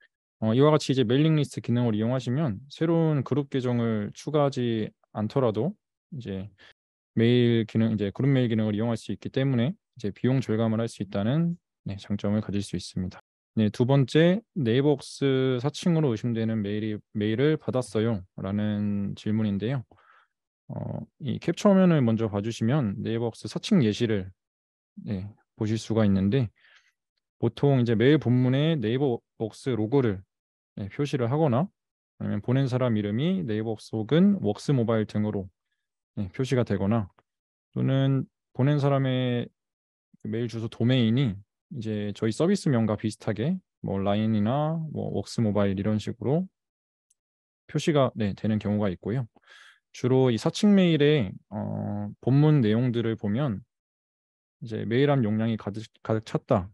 이와 같이 이제 메일링 리스트 기능을 이용하시면 새로운 그룹 계정을 추가하지 않더라도 이제 메일 기능, 이제 그룹 메일 기능을 이용할 수 있기 때문에 이제 비용 절감을 할 수 있다는 장점을 가질 수 있습니다. 두 번째, 네이버웍스 사칭으로 의심되는 메일을 받았어요 라는 질문인데요. 이 캡처 화면을 먼저 봐주시면 네이버웍스 사칭 예시를 보실 수가 있는데, 보통 이제 메일 본문에 네이버웍스 로고를 표시를 하거나, 아니면 보낸 사람 이름이 네이버웍스 혹은 웍스 모바일 등으로 표시가 되거나, 또는 보낸 사람의 그 메일 주소 도메인이 이제 저희 서비스명과 비슷하게 뭐 라인이나 뭐 웍스 모바일 이런 식으로 표시가 되는 경우가 있고요. 주로 이 사칭 메일의 본문 내용들을 보면 이제 메일함 용량이 가득 찼다,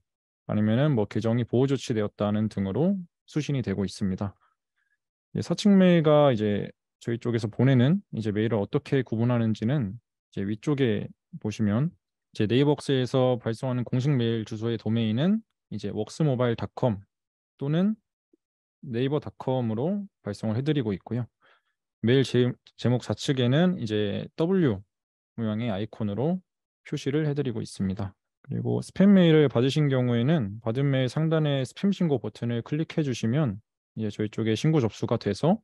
아니면은 뭐 계정이 보호 조치되었다는 등으로 수신이 되고 있습니다. 사칭 메일과 이제 저희 쪽에서 보내는 이제 메일을 어떻게 구분하는지는 이제 위쪽에 보시면, 이제 네이버웍스에서 발송하는 공식 메일 주소의 도메인은 이제 웍스모바일.com 또는 네이버.com으로 발송을 해드리고 있고요. 메일 제목 좌측에는 이제 W 모양의 아이콘으로 표시를 해드리고 있습니다. 그리고 스팸 메일을 받으신 경우에는 받은 메일 상단의 스팸 신고 버튼을 클릭해 주시면 이제 저희 쪽에 신고 접수가 돼서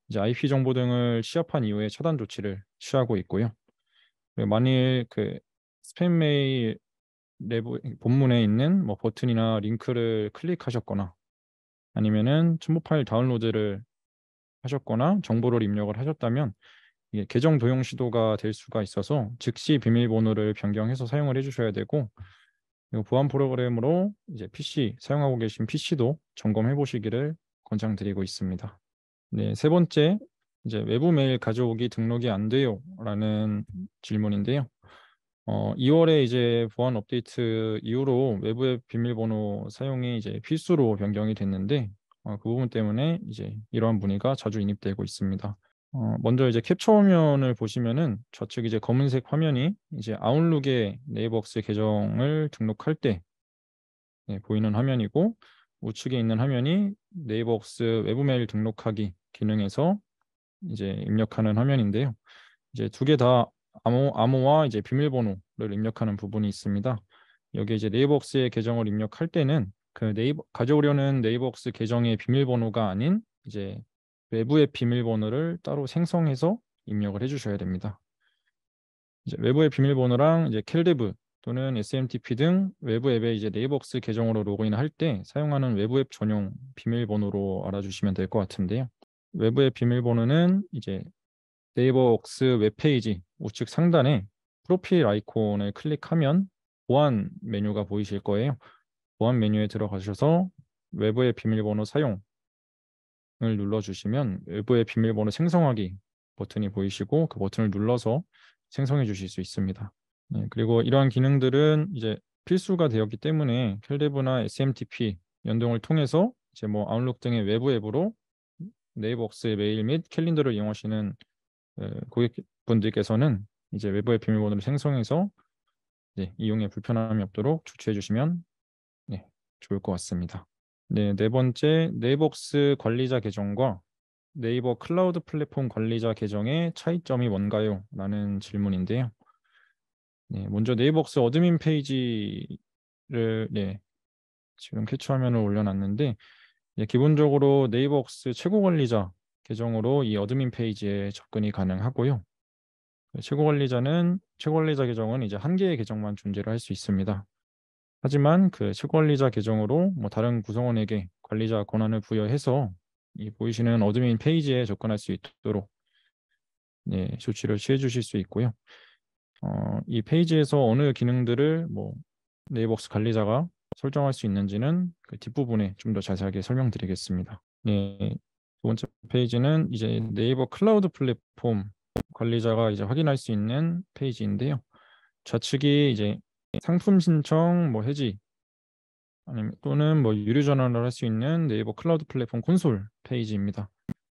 이제 IP 정보 등을 취합한 이후에 차단 조치를 취하고 있고요. 그리고 만일 그 스팸 메일 내부 본문에 있는 뭐 버튼이나 링크를 클릭하셨거나, 아니면은 첨부 파일 다운로드를 하셨거나 정보를 입력을 하셨다면 이게 계정 도용 시도가 될 수가 있어서 즉시 비밀번호를 변경해서 사용을 해주셔야 되고, 그리고 보안 프로그램으로 이제 PC 사용하고 계신 PC도 점검해 보시기를 권장드리고 있습니다. 네, 세 번째, 이제 외부 메일 가져오기 등록이 안 돼요라는 질문인데요. 2월에 이제 보안 업데이트 이후로 외부의 비밀번호 사용이 이제 필수로 변경이 됐는데, 그 부분 때문에 이제 이러한 문의가 자주 인입되고 있습니다. 먼저 이제 캡처 화면을 보시면은 좌측 이제 검은색 화면이 이제 아웃룩에 네이버웍스 계정을 등록할 때 보이는 화면이고, 우측에 있는 화면이 네이버웍스 외부 메일 등록하기 기능에서 이제 입력하는 화면인데요. 이제 두 개 다 암호와 이제 비밀번호를 입력하는 부분이 있습니다. 여기 이제 네이버웍스의 계정을 입력할 때는 그 가져오려는 네이버웍스 계정의 비밀번호가 아닌 이제 외부의 비밀번호를 따로 생성해서 입력을 해주셔야 됩니다. 이제 외부의 비밀번호랑 이제 켈데브 또는 SMTP 등 외부 앱에 이제 네이버웍스 계정으로 로그인할 때 사용하는 외부 앱 전용 비밀번호로 알아주시면 될 것 같은데요. 외부 앱 비밀번호는 이제 네이버웍스 웹페이지 우측 상단에 프로필 아이콘을 클릭하면 보안 메뉴가 보이실 거예요. 보안 메뉴에 들어가셔서 외부의 비밀번호 사용을 눌러주시면 외부의 비밀번호 생성하기 버튼이 보이시고, 그 버튼을 눌러서 생성해 주실 수 있습니다. 그리고 이러한 기능들은 이제 필수가 되었기 때문에 켈데브나 SMTP 연동을 통해서 이제 뭐 아웃룩 등의 외부 앱으로 네이버웍스의 메일 및 캘린더를 이용하시는 고객분들께서는 이제 외부의 비밀번호를 생성해서 이용에 불편함이 없도록 조치해 주시면 좋을 것 같습니다. 네 번째, 네이버웍스 관리자 계정과 네이버 클라우드 플랫폼 관리자 계정의 차이점이 뭔가요? 라는 질문인데요. 먼저 네이버웍스 어드민 페이지를 지금 캡처 화면을 올려놨는데, 기본적으로 네이버웍스 최고 관리자 계정으로 이 어드민 페이지에 접근이 가능하고요. 최고 관리자 계정은 이제 한 개의 계정만 존재를 할 수 있습니다. 하지만 그 최고 관리자 계정으로 뭐 다른 구성원에게 관리자 권한을 부여해서 이 보이시는 어드민 페이지에 접근할 수 있도록 조치를 취해 주실 수 있고요. 이 페이지에서 어느 기능들을 뭐 네이버웍스 관리자가 설정할 수 있는지는 그 뒷부분에 좀 더 자세하게 설명드리겠습니다. 두 번째 페이지는 이제 네이버 클라우드 플랫폼 관리자가 이제 확인할 수 있는 페이지인데요. 좌측이 이제 상품 신청, 뭐 해지, 아니면 또는 뭐 유료 전환을 할 수 있는 네이버 클라우드 플랫폼 콘솔 페이지입니다.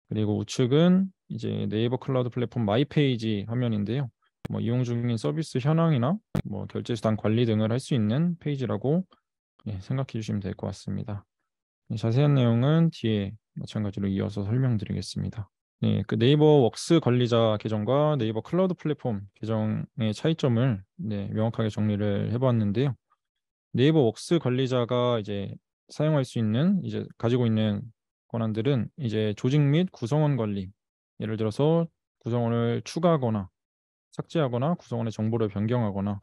그리고 우측은 이제 네이버 클라우드 플랫폼 마이 페이지 화면인데요. 뭐 이용 중인 서비스 현황이나 뭐 결제 수단 관리 등을 할 수 있는 페이지라고 생각해 주시면 될 것 같습니다. 자세한 내용은 뒤에 마찬가지로 이어서 설명드리겠습니다. 그 네이버웍스 관리자 계정과 네이버 클라우드 플랫폼 계정의 차이점을 명확하게 정리를 해보았는데요. 네이버웍스 관리자가 이제 사용할 수 있는 이제 가지고 있는 권한들은 이제 조직 및 구성원 관리, 예를 들어서 구성원을 추가하거나 삭제하거나 구성원의 정보를 변경하거나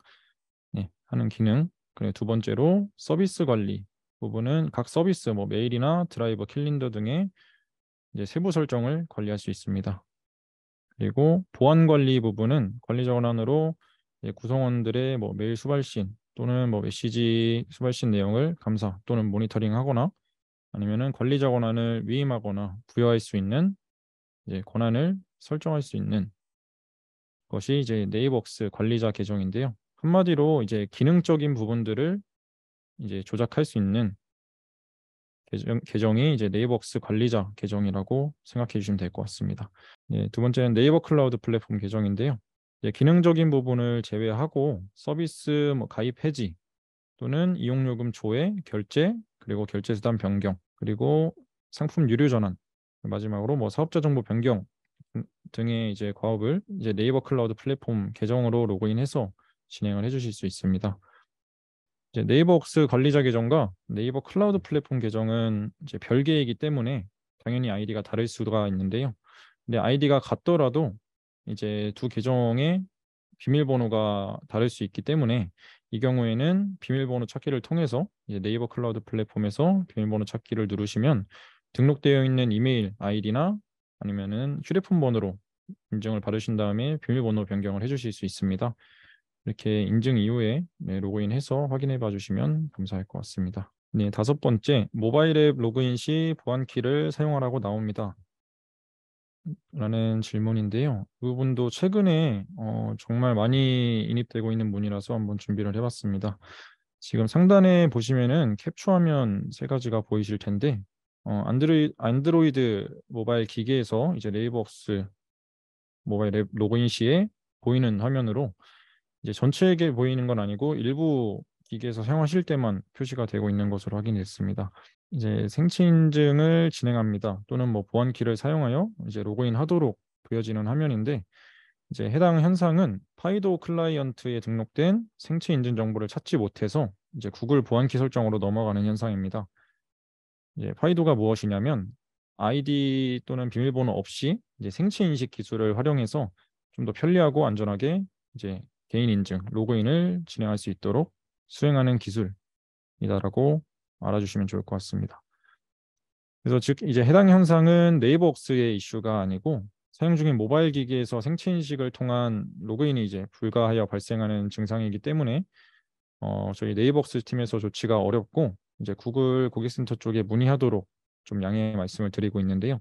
하는 기능. 그리고 두 번째로 서비스 관리 부분은 각 서비스 뭐 메일이나 드라이버, 캘린더 등의 이제 세부 설정을 관리할 수 있습니다. 그리고 보안 관리 부분은 관리자 권한으로 구성원들의 뭐 메일 수발신 또는 뭐 메시지 수발신 내용을 감사 또는 모니터링하거나 아니면은 관리자 권한을 위임하거나 부여할 수 있는 권한을 설정할 수 있는 것이 이제 네이버웍스 관리자 계정인데요. 한마디로 이제 기능적인 부분들을 이제 조작할 수 있는 계정이 이제 네이버웍스 관리자 계정이라고 생각해 주시면 될 것 같습니다. 두 번째는 네이버 클라우드 플랫폼 계정인데요. 기능적인 부분을 제외하고 서비스 뭐 가입 해지 또는 이용요금 조회, 결제, 그리고 결제 수단 변경, 그리고 상품 유료 전환, 마지막으로 뭐 사업자 정보 변경 등의 이제 과업을 이제 네이버 클라우드 플랫폼 계정으로 로그인해서 진행을 해주실 수 있습니다. 이제 네이버웍스 관리자 계정과 네이버 클라우드 플랫폼 계정은 이제 별개이기 때문에 당연히 아이디가 다를 수가 있는데요. 근데 아이디가 같더라도 이제 두 계정의 비밀번호가 다를 수 있기 때문에 이 경우에는 비밀번호 찾기를 통해서 이제 네이버 클라우드 플랫폼에서 비밀번호 찾기를 누르시면 등록되어 있는 이메일 아이디나 아니면은 휴대폰 번호로 인증을 받으신 다음에 비밀번호 변경을 해주실 수 있습니다. 이렇게 인증 이후에 로그인해서 확인해 봐 주시면 감사할 것 같습니다. 다섯 번째, 모바일 앱 로그인 시 보안키를 사용하라고 나옵니다. 라는 질문인데요. 이 부분도 최근에 정말 많이 인입되고 있는 문이라서 한번 준비를 해봤습니다. 지금 상단에 보시면은 캡처화면 세 가지가 보이실 텐데 안드로이드 모바일 기기에서 이제 네이버웍스 모바일 앱 로그인 시에 보이는 화면으로 이제 전체에게 보이는 건 아니고 일부 기기에서 사용하실 때만 표시가 되고 있는 것으로 확인됐습니다. 이제 생체 인증을 진행합니다. 또는 뭐 보안키를 사용하여 이제 로그인하도록 보여지는 화면인데 이제 해당 현상은 파이도 클라이언트에 등록된 생체 인증 정보를 찾지 못해서 이제 구글 보안키 설정으로 넘어가는 현상입니다. 이제 파이도가 무엇이냐면 아이디 또는 비밀번호 없이 이제 생체 인식 기술을 활용해서 좀 더 편리하고 안전하게 이제 개인 인증, 로그인을 진행할 수 있도록 수행하는 기술이다라고 알아주시면 좋을 것 같습니다. 그래서 즉 이제 해당 현상은 네이버웍스의 이슈가 아니고 사용 중인 모바일 기기에서 생체 인식을 통한 로그인이 이제 불가하여 발생하는 증상이기 때문에 저희 네이버웍스 팀에서 조치가 어렵고 이제 구글 고객센터 쪽에 문의하도록 좀 양해의 말씀을 드리고 있는데요.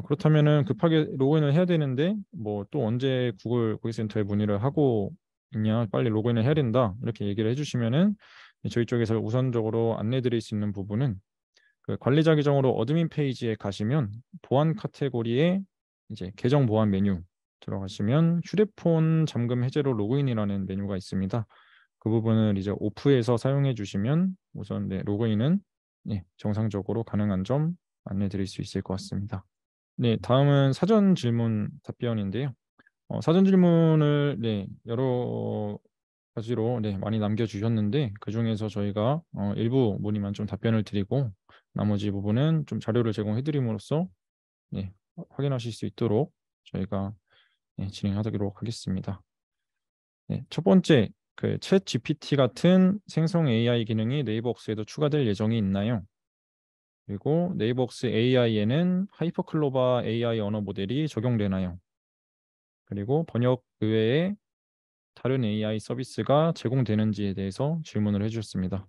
그렇다면은 급하게 로그인을 해야 되는데 뭐 또 언제 구글 고객센터에 문의를 하고 있냐, 빨리 로그인을 해야 된다 이렇게 얘기를 해주시면은 저희 쪽에서 우선적으로 안내드릴 수 있는 부분은 그 관리자 계정으로 어드민 페이지에 가시면 보안 카테고리에 이제 계정 보안 메뉴 들어가시면 휴대폰 잠금 해제로 로그인이라는 메뉴가 있습니다. 그 부분을 이제 오프해서 사용해 주시면 우선 로그인은 정상적으로 가능한 점 안내드릴 수 있을 것 같습니다. 다음은 사전 질문 답변인데요. 사전 질문을 여러 가지로 많이 남겨주셨는데 그 중에서 저희가 일부 문의만 좀 답변을 드리고 나머지 부분은 좀 자료를 제공해드림으로써 확인하실 수 있도록 저희가 진행하도록 하겠습니다. 첫 번째, 그 챗 GPT 같은 생성 AI 기능이 네이버웍스에도 추가될 예정이 있나요? 그리고 네이버웍스 AI에는 하이퍼클로바 AI 언어 모델이 적용되나요? 그리고 번역 외에 다른 AI 서비스가 제공되는지에 대해서 질문을 해주셨습니다.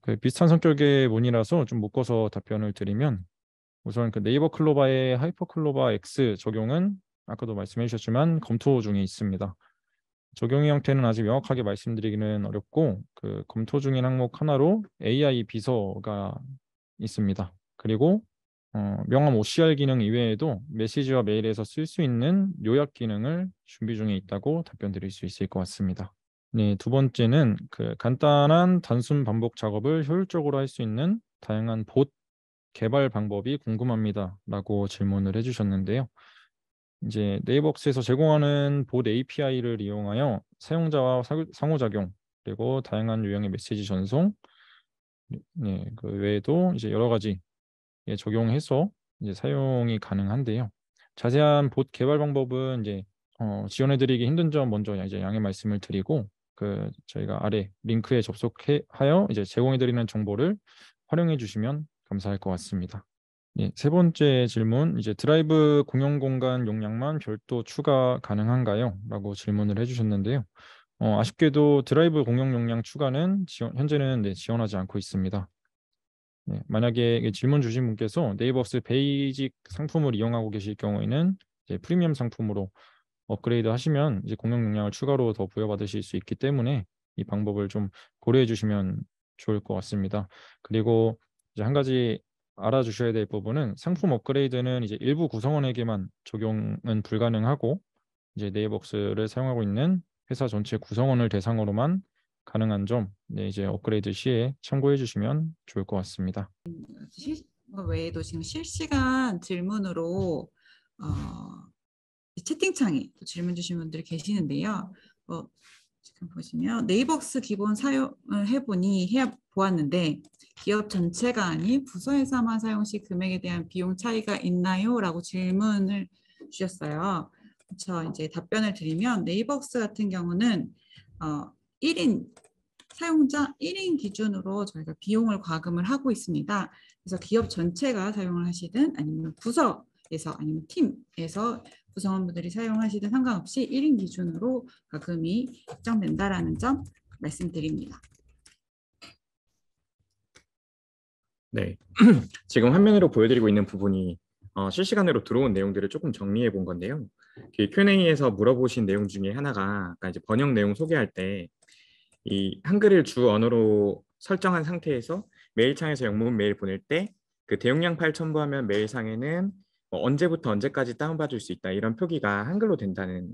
그 비슷한 성격의 문이라서 좀 묶어서 답변을 드리면 우선 그 네이버 클로바의 하이퍼클로바 X 적용은 아까도 말씀해 주셨지만 검토 중에 있습니다. 적용의 형태는 아직 명확하게 말씀드리기는 어렵고 그 검토 중인 항목 하나로 AI 비서가 있습니다. 그리고 명함 OCR 기능 이외에도 메시지와 메일에서 쓸 수 있는 요약 기능을 준비 중에 있다고 답변 드릴 수 있을 것 같습니다. 두 번째는 그 간단한 단순 반복 작업을 효율적으로 할 수 있는 다양한 봇 개발 방법이 궁금합니다라고 질문을 해주셨는데요. 이제 네이버웍스에서 제공하는 봇 API를 이용하여 사용자와 상호작용 그리고 다양한 유형의 메시지 전송 그 외에도 이제 여러 가지 적용해서 이제 사용이 가능한데요. 자세한 봇 개발 방법은 이제 지원해드리기 힘든 점 먼저 이제 양해 말씀을 드리고 저희가 아래 링크에 접속하여 이제 제공해드리는 정보를 활용해 주시면 감사할 것 같습니다. 네, 세 번째 질문, 이제 드라이브 공용 공간 용량만 별도 추가 가능한가요? 라고 질문을 해주셨는데요. 아쉽게도 드라이브 공용 용량 추가는 현재는 지원하지 않고 있습니다. 네, 만약에 질문 주신 분께서 네이버스 베이직 상품을 이용하고 계실 경우에는 이제 프리미엄 상품으로 업그레이드 하시면 이제 공용 용량을 추가로 더 부여받으실 수 있기 때문에 이 방법을 좀 고려해 주시면 좋을 것 같습니다. 그리고 이제 한 가지 알아주셔야 될 부분은 상품 업그레이드는 이제 일부 구성원에게만 적용은 불가능하고 이제 네이버스를 사용하고 있는 회사 전체 구성원을 대상으로만 가능한 점, 네, 이제 업그레이드 시에 참고해 주시면 좋을 것 같습니다. 외에도 지금 실시간 질문으로 채팅창에 또 질문 주신 분들이 계시는데요. 지금 보시면 네이버스 기본 사용을 해보았는데 기업 전체가 아닌 부서에서만 사용 시 금액에 대한 비용 차이가 있나요? 라고 질문을 주셨어요. 그렇죠. 이제 답변을 드리면 네이버스 같은 경우는 1인 사용자 1인 기준으로 저희가 비용을 과금을 하고 있습니다. 그래서 기업 전체가 사용을 하시든 아니면 부서에서 아니면 팀에서 구성원분들이 사용하시든 상관없이 1인 기준으로 과금이 책정된다라는 점 말씀드립니다. 네, 지금 화면으로 보여드리고 있는 부분이 실시간으로 들어온 내용들을 조금 정리해 본 건데요. Q&A에서 물어보신 내용 중에 하나가 아까 이제 번역 내용 소개할 때 이 한글을 주 언어로 설정한 상태에서 메일창에서 영문 메일 보낼 때 그 대용량 파일 첨부하면 메일상에는 언제부터 언제까지 다운받을 수 있다 이런 표기가 한글로 된다는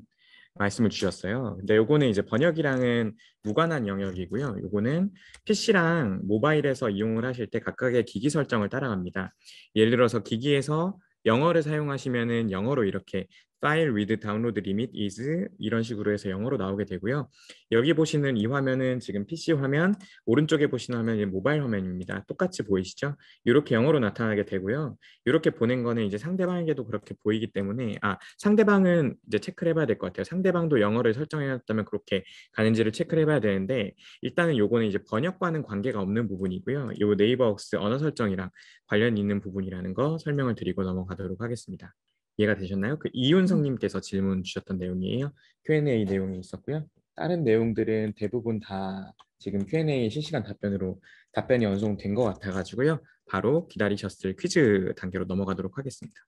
말씀을 주셨어요. 근데 요거는 이제 번역이랑은 무관한 영역이고요. 요거는 PC랑 모바일에서 이용을 하실 때 각각의 기기 설정을 따라갑니다. 예를 들어서 기기에서 영어를 사용하시면은 영어로 이렇게 파일 read download limit is 이런 식으로 해서 영어로 나오게 되고요. 여기 보시는 이 화면은 지금 PC 화면, 오른쪽에 보시는 화면이 모바일 화면입니다. 똑같이 보이시죠? 이렇게 영어로 나타나게 되고요. 이렇게 보낸 거는 이제 상대방에게도 그렇게 보이기 때문에 상대방은 이제 체크를 해봐야 될 것 같아요. 상대방도 영어를 설정해놨다면 그렇게 가는지를 체크를 해봐야 되는데 일단은 요거는 이제 번역과는 관계가 없는 부분이고요. 요 네이버웍스 언어 설정이랑 관련 있는 부분이라는 거 설명을 드리고 넘어가도록 하겠습니다. 이해가 되셨나요? 이윤성님께서 질문 주셨던 내용이에요. Q&A 내용이 있었고요. 다른 내용들은 대부분 다 지금 Q&A 실시간 답변이 완성된 것 같아가지고요. 바로 기다리셨을 퀴즈 단계로 넘어가도록 하겠습니다.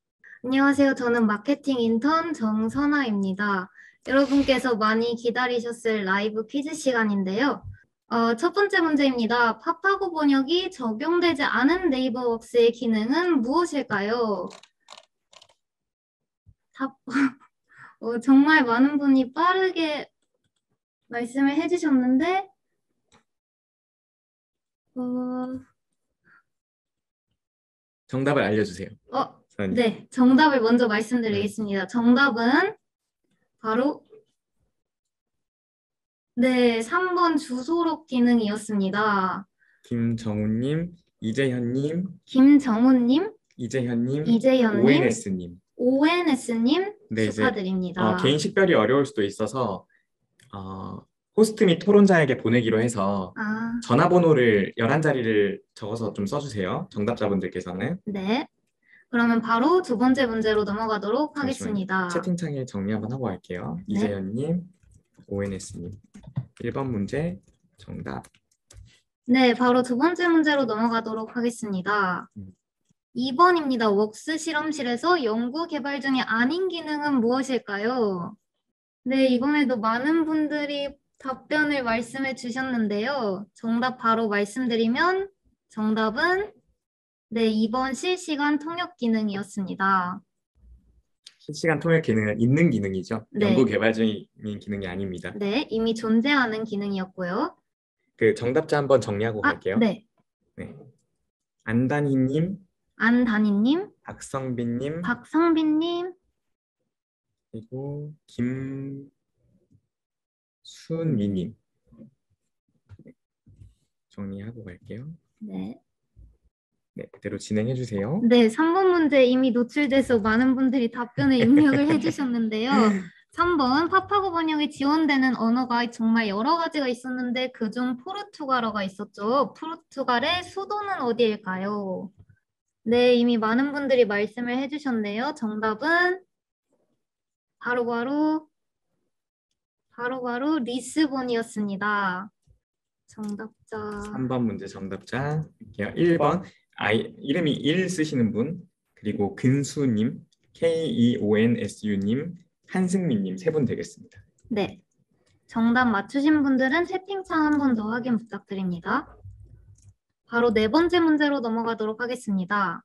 안녕하세요. 저는 마케팅 인턴 정선아입니다. 여러분께서 많이 기다리셨을 라이브 퀴즈 시간인데요. 첫 번째 문제입니다. 팝하고 번역이 적용되지 않은 네이버웍스의 기능은 무엇일까요? 정말 많은 분이 빠르게 말씀을 해주셨는데 정답을 알려주세요. 네, 정답을 먼저 말씀드리겠습니다. 정답은 바로 3번 주소록 기능이었습니다. 김정우님, 이재현님, 김정우님, 이재현님, ONS님 네, 축하드립니다. 개인 식별이 어려울 수도 있어서 호스트 및 토론자에게 보내기로 해서 전화번호를 11자리를 적어서 좀 써주세요. 정답자분들께서는. 네. 그러면 바로 두 번째 문제로 넘어가도록 잠시만요. 하겠습니다. 채팅창에 정리 한번 하고 갈게요. 네. 이재현님, ONS님. 1번 문제 정답. 네, 바로 두 번째 문제로 넘어가도록 하겠습니다. 2번입니다. 웍스 실험실에서 연구 개발 중에 아닌 기능은 무엇일까요? 네, 이번에도 많은 분들이 답변을 말씀해 주셨는데요. 정답 바로 말씀드리면 정답은 2번 실시간 통역 기능이었습니다. 실시간 통역 기능은 있는 기능이죠. 네. 연구 개발 중인 기능이 아닙니다. 네, 이미 존재하는 기능이었고요. 정답자 한번 정리하고 갈게요. 네. 안단희님, 안단희님, 박성빈님, 박성빈님, 그리고 김순미님. 정리하고 갈게요. 네. 네, 그대로 진행해 주세요. 네, 3번 문제 이미 노출돼서 많은 분들이 답변을 입력을 해주셨는데요. 3번 파파고 번역이 지원되는 언어가 정말 여러 가지가 있었는데 그중 포르투갈어가 있었죠. 포르투갈의 수도는 어디일까요? 네, 이미 많은 분들이 말씀을 해주셨네요. 정답은 바로바로 리스본이었습니다. 정답자. 3번 문제 정답자 볼게요. 1번 이름이 일 쓰시는 분, 그리고 근수님, KEONSU님, 한승민님 세 분 되겠습니다. 네. 정답 맞추신 분들은 채팅창 한 번 더 확인 부탁드립니다. 바로 네 번째 문제로 넘어가도록 하겠습니다.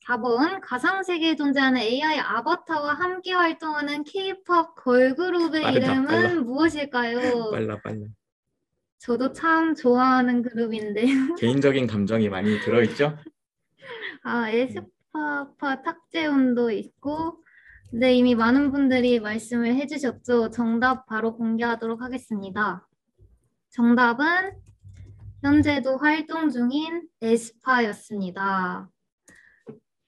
4번 가상세계에 존재하는 AI 아바타와 함께 활동하는 K-pop 걸그룹의 빠르다, 이름은 빨라. 무엇일까요? 빨라. 저도 참 좋아하는 그룹인데요. 개인적인 감정이 많이 들어있죠? 에스파파 탁재훈도 있고, 네, 이미 많은 분들이 말씀을 해주셨죠. 정답 바로 공개하도록 하겠습니다. 정답은 현재도 활동 중인 에스파였습니다.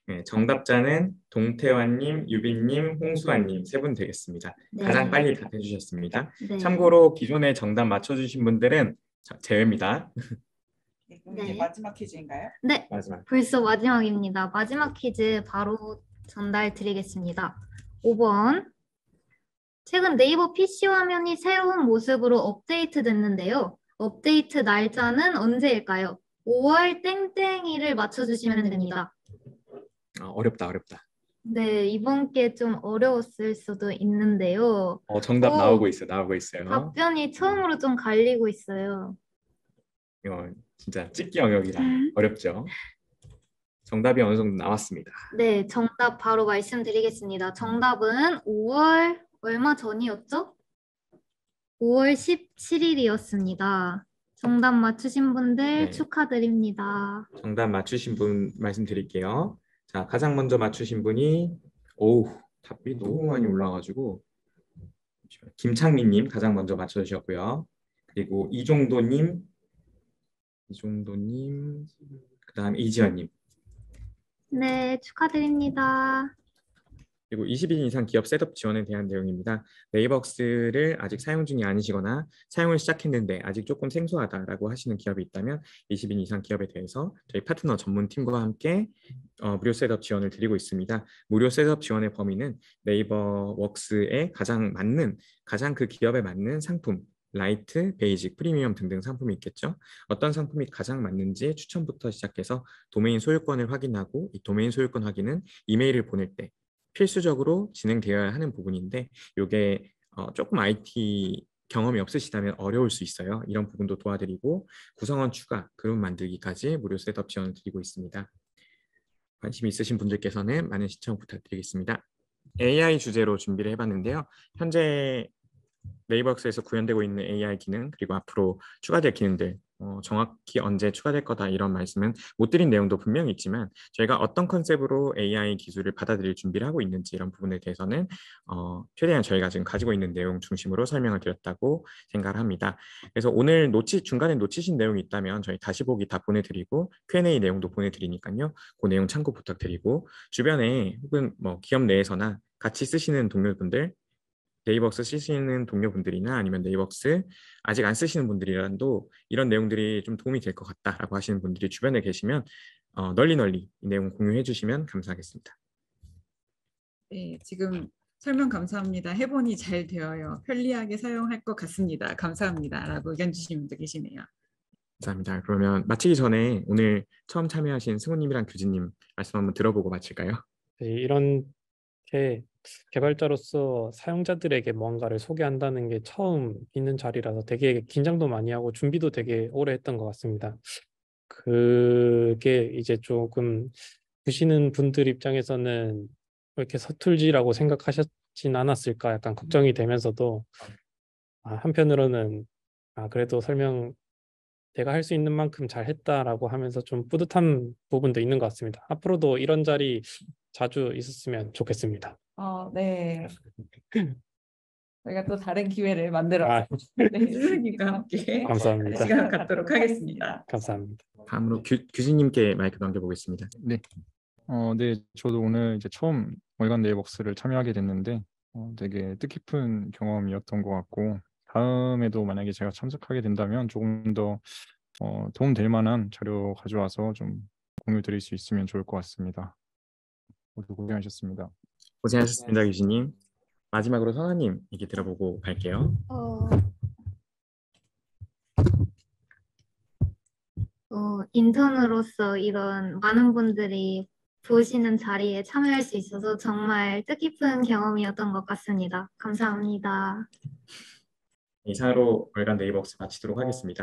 네, 정답자는 동태환님, 유빈님, 홍수아님 세 분 되겠습니다. 네. 가장 빨리 답해 주셨습니다. 네. 참고로 기존에 정답 맞춰주신 분들은 제외입니다. 네, 그럼 네. 이제 마지막 퀴즈인가요? 네, 마지막. 벌써 마지막입니다. 마지막 퀴즈 바로 전달 드리겠습니다. 5번. 최근 네이버 PC 화면이 새로운 모습으로 업데이트 됐는데요. 업데이트 날짜는 언제일까요? 5월 땡땡이를 맞춰주시면 됩니다. 어렵다. 네, 이번 게 좀 어려웠을 수도 있는데요. 정답 오. 나오고 있어요. 답변이 처음으로 좀 갈리고 있어요. 이거 진짜 찍기 영역이라 어렵죠. 정답이 어느 정도 나왔습니다. 네, 정답 바로 말씀드리겠습니다. 정답은 5월 얼마 전이었죠? 5월 17일이었습니다. 정답 맞추신 분들 네. 축하드립니다. 정답 맞추신 분 말씀드릴게요. 자, 가장 먼저 맞추신 분이 답이 너무 많이 올라가지고 김창민님 가장 먼저 맞춰주셨고요. 그리고 이종도님, 그다음 이지연님. 네, 축하드립니다. 그리고 20인 이상 기업 셋업 지원에 대한 내용입니다. 네이버웍스를 아직 사용 중이 아니시거나 사용을 시작했는데 아직 조금 생소하다라고 하시는 기업이 있다면 20인 이상 기업에 대해서 저희 파트너 전문팀과 함께 무료 셋업 지원을 드리고 있습니다. 무료 셋업 지원의 범위는 네이버웍스에 가장 그 기업에 맞는 상품, 라이트, 베이직, 프리미엄 등등 상품이 있겠죠. 어떤 상품이 가장 맞는지 추천부터 시작해서 도메인 소유권을 확인하고, 이 도메인 소유권 확인은 이메일을 보낼 때 필수적으로 진행되어야 하는 부분인데, 이게 조금 IT 경험이 없으시다면 어려울 수 있어요. 이런 부분도 도와드리고 구성원 추가, 그룹 만들기까지 무료 셋업 지원을 드리고 있습니다. 관심 있으신 분들께서는 많은 시청 부탁드리겠습니다. AI 주제로 준비를 해봤는데요. 현재 네이버웍스에서 구현되고 있는 AI 기능, 그리고 앞으로 추가될 기능들, 정확히 언제 추가될 거다 이런 말씀은 못 드린 내용도 분명히 있지만, 저희가 어떤 컨셉으로 AI 기술을 받아들일 준비를 하고 있는지 이런 부분에 대해서는 최대한 저희가 지금 가지고 있는 내용 중심으로 설명을 드렸다고 생각을 합니다. 그래서 오늘 중간에 놓치신 내용이 있다면 저희 다시 보기 다 보내드리고 Q&A 내용도 보내드리니까요. 그 내용 참고 부탁드리고, 주변에 혹은 기업 내에서나 같이 쓰시는 동료분들, 네이버웍스 쓰시는 동료분들이나 아니면 네이버웍스 아직 안 쓰시는 분들이라도 이런 내용들이 좀 도움이 될 것 같다라고 하시는 분들이 주변에 계시면 널리 이 내용 공유해 주시면 감사하겠습니다. 네, 지금 설명 감사합니다. 해보니 잘 되어요. 편리하게 사용할 것 같습니다. 감사합니다. 라고 의견 주신 분도 계시네요. 감사합니다. 그러면 마치기 전에 오늘 처음 참여하신 승우님이랑 규진님 말씀 한번 들어보고 마칠까요? 네, 이렇게 개발자로서 사용자들에게 뭔가를 소개한다는 게 처음 있는 자리라서 되게 긴장도 많이 하고 준비도 되게 오래 했던 것 같습니다. 그게 이제 조금 보시는 분들 입장에서는 왜 이렇게 서툴지라고 생각하셨진 않았을까 약간 걱정이 되면서도 한편으로는 그래도 설명 내가 할 수 있는 만큼 잘했다라고 하면서 좀 뿌듯한 부분도 있는 것 같습니다. 앞으로도 이런 자리 자주 있었으면 좋겠습니다. 네. 저희가 또 다른 기회를 만들어서 네, 스승님과 함께 감사합니다. 시간 갖도록 하겠습니다. 감사합니다. 다음으로 규진님께 마이크 넘겨보겠습니다. 네. 네, 저도 오늘 이제 처음 월간 네이버웍스를 참여하게 됐는데 되게 뜻깊은 경험이었던 것 같고 다음에도 만약에 제가 참석하게 된다면 조금 더 도움될 만한 자료 가져와서 좀 공유 드릴 수 있으면 좋을 것 같습니다. 모두 고생하셨습니다. 고생하셨습니다, 교수님. 마지막으로 선아님 얘기 들어보고 갈게요. 인턴으로서 이런 많은 분들이 보시는 자리에 참여할 수 있어서 정말 뜻깊은 경험이었던 것 같습니다. 감사합니다. 이상으로 월간 네이버웍스 마치도록 하겠습니다.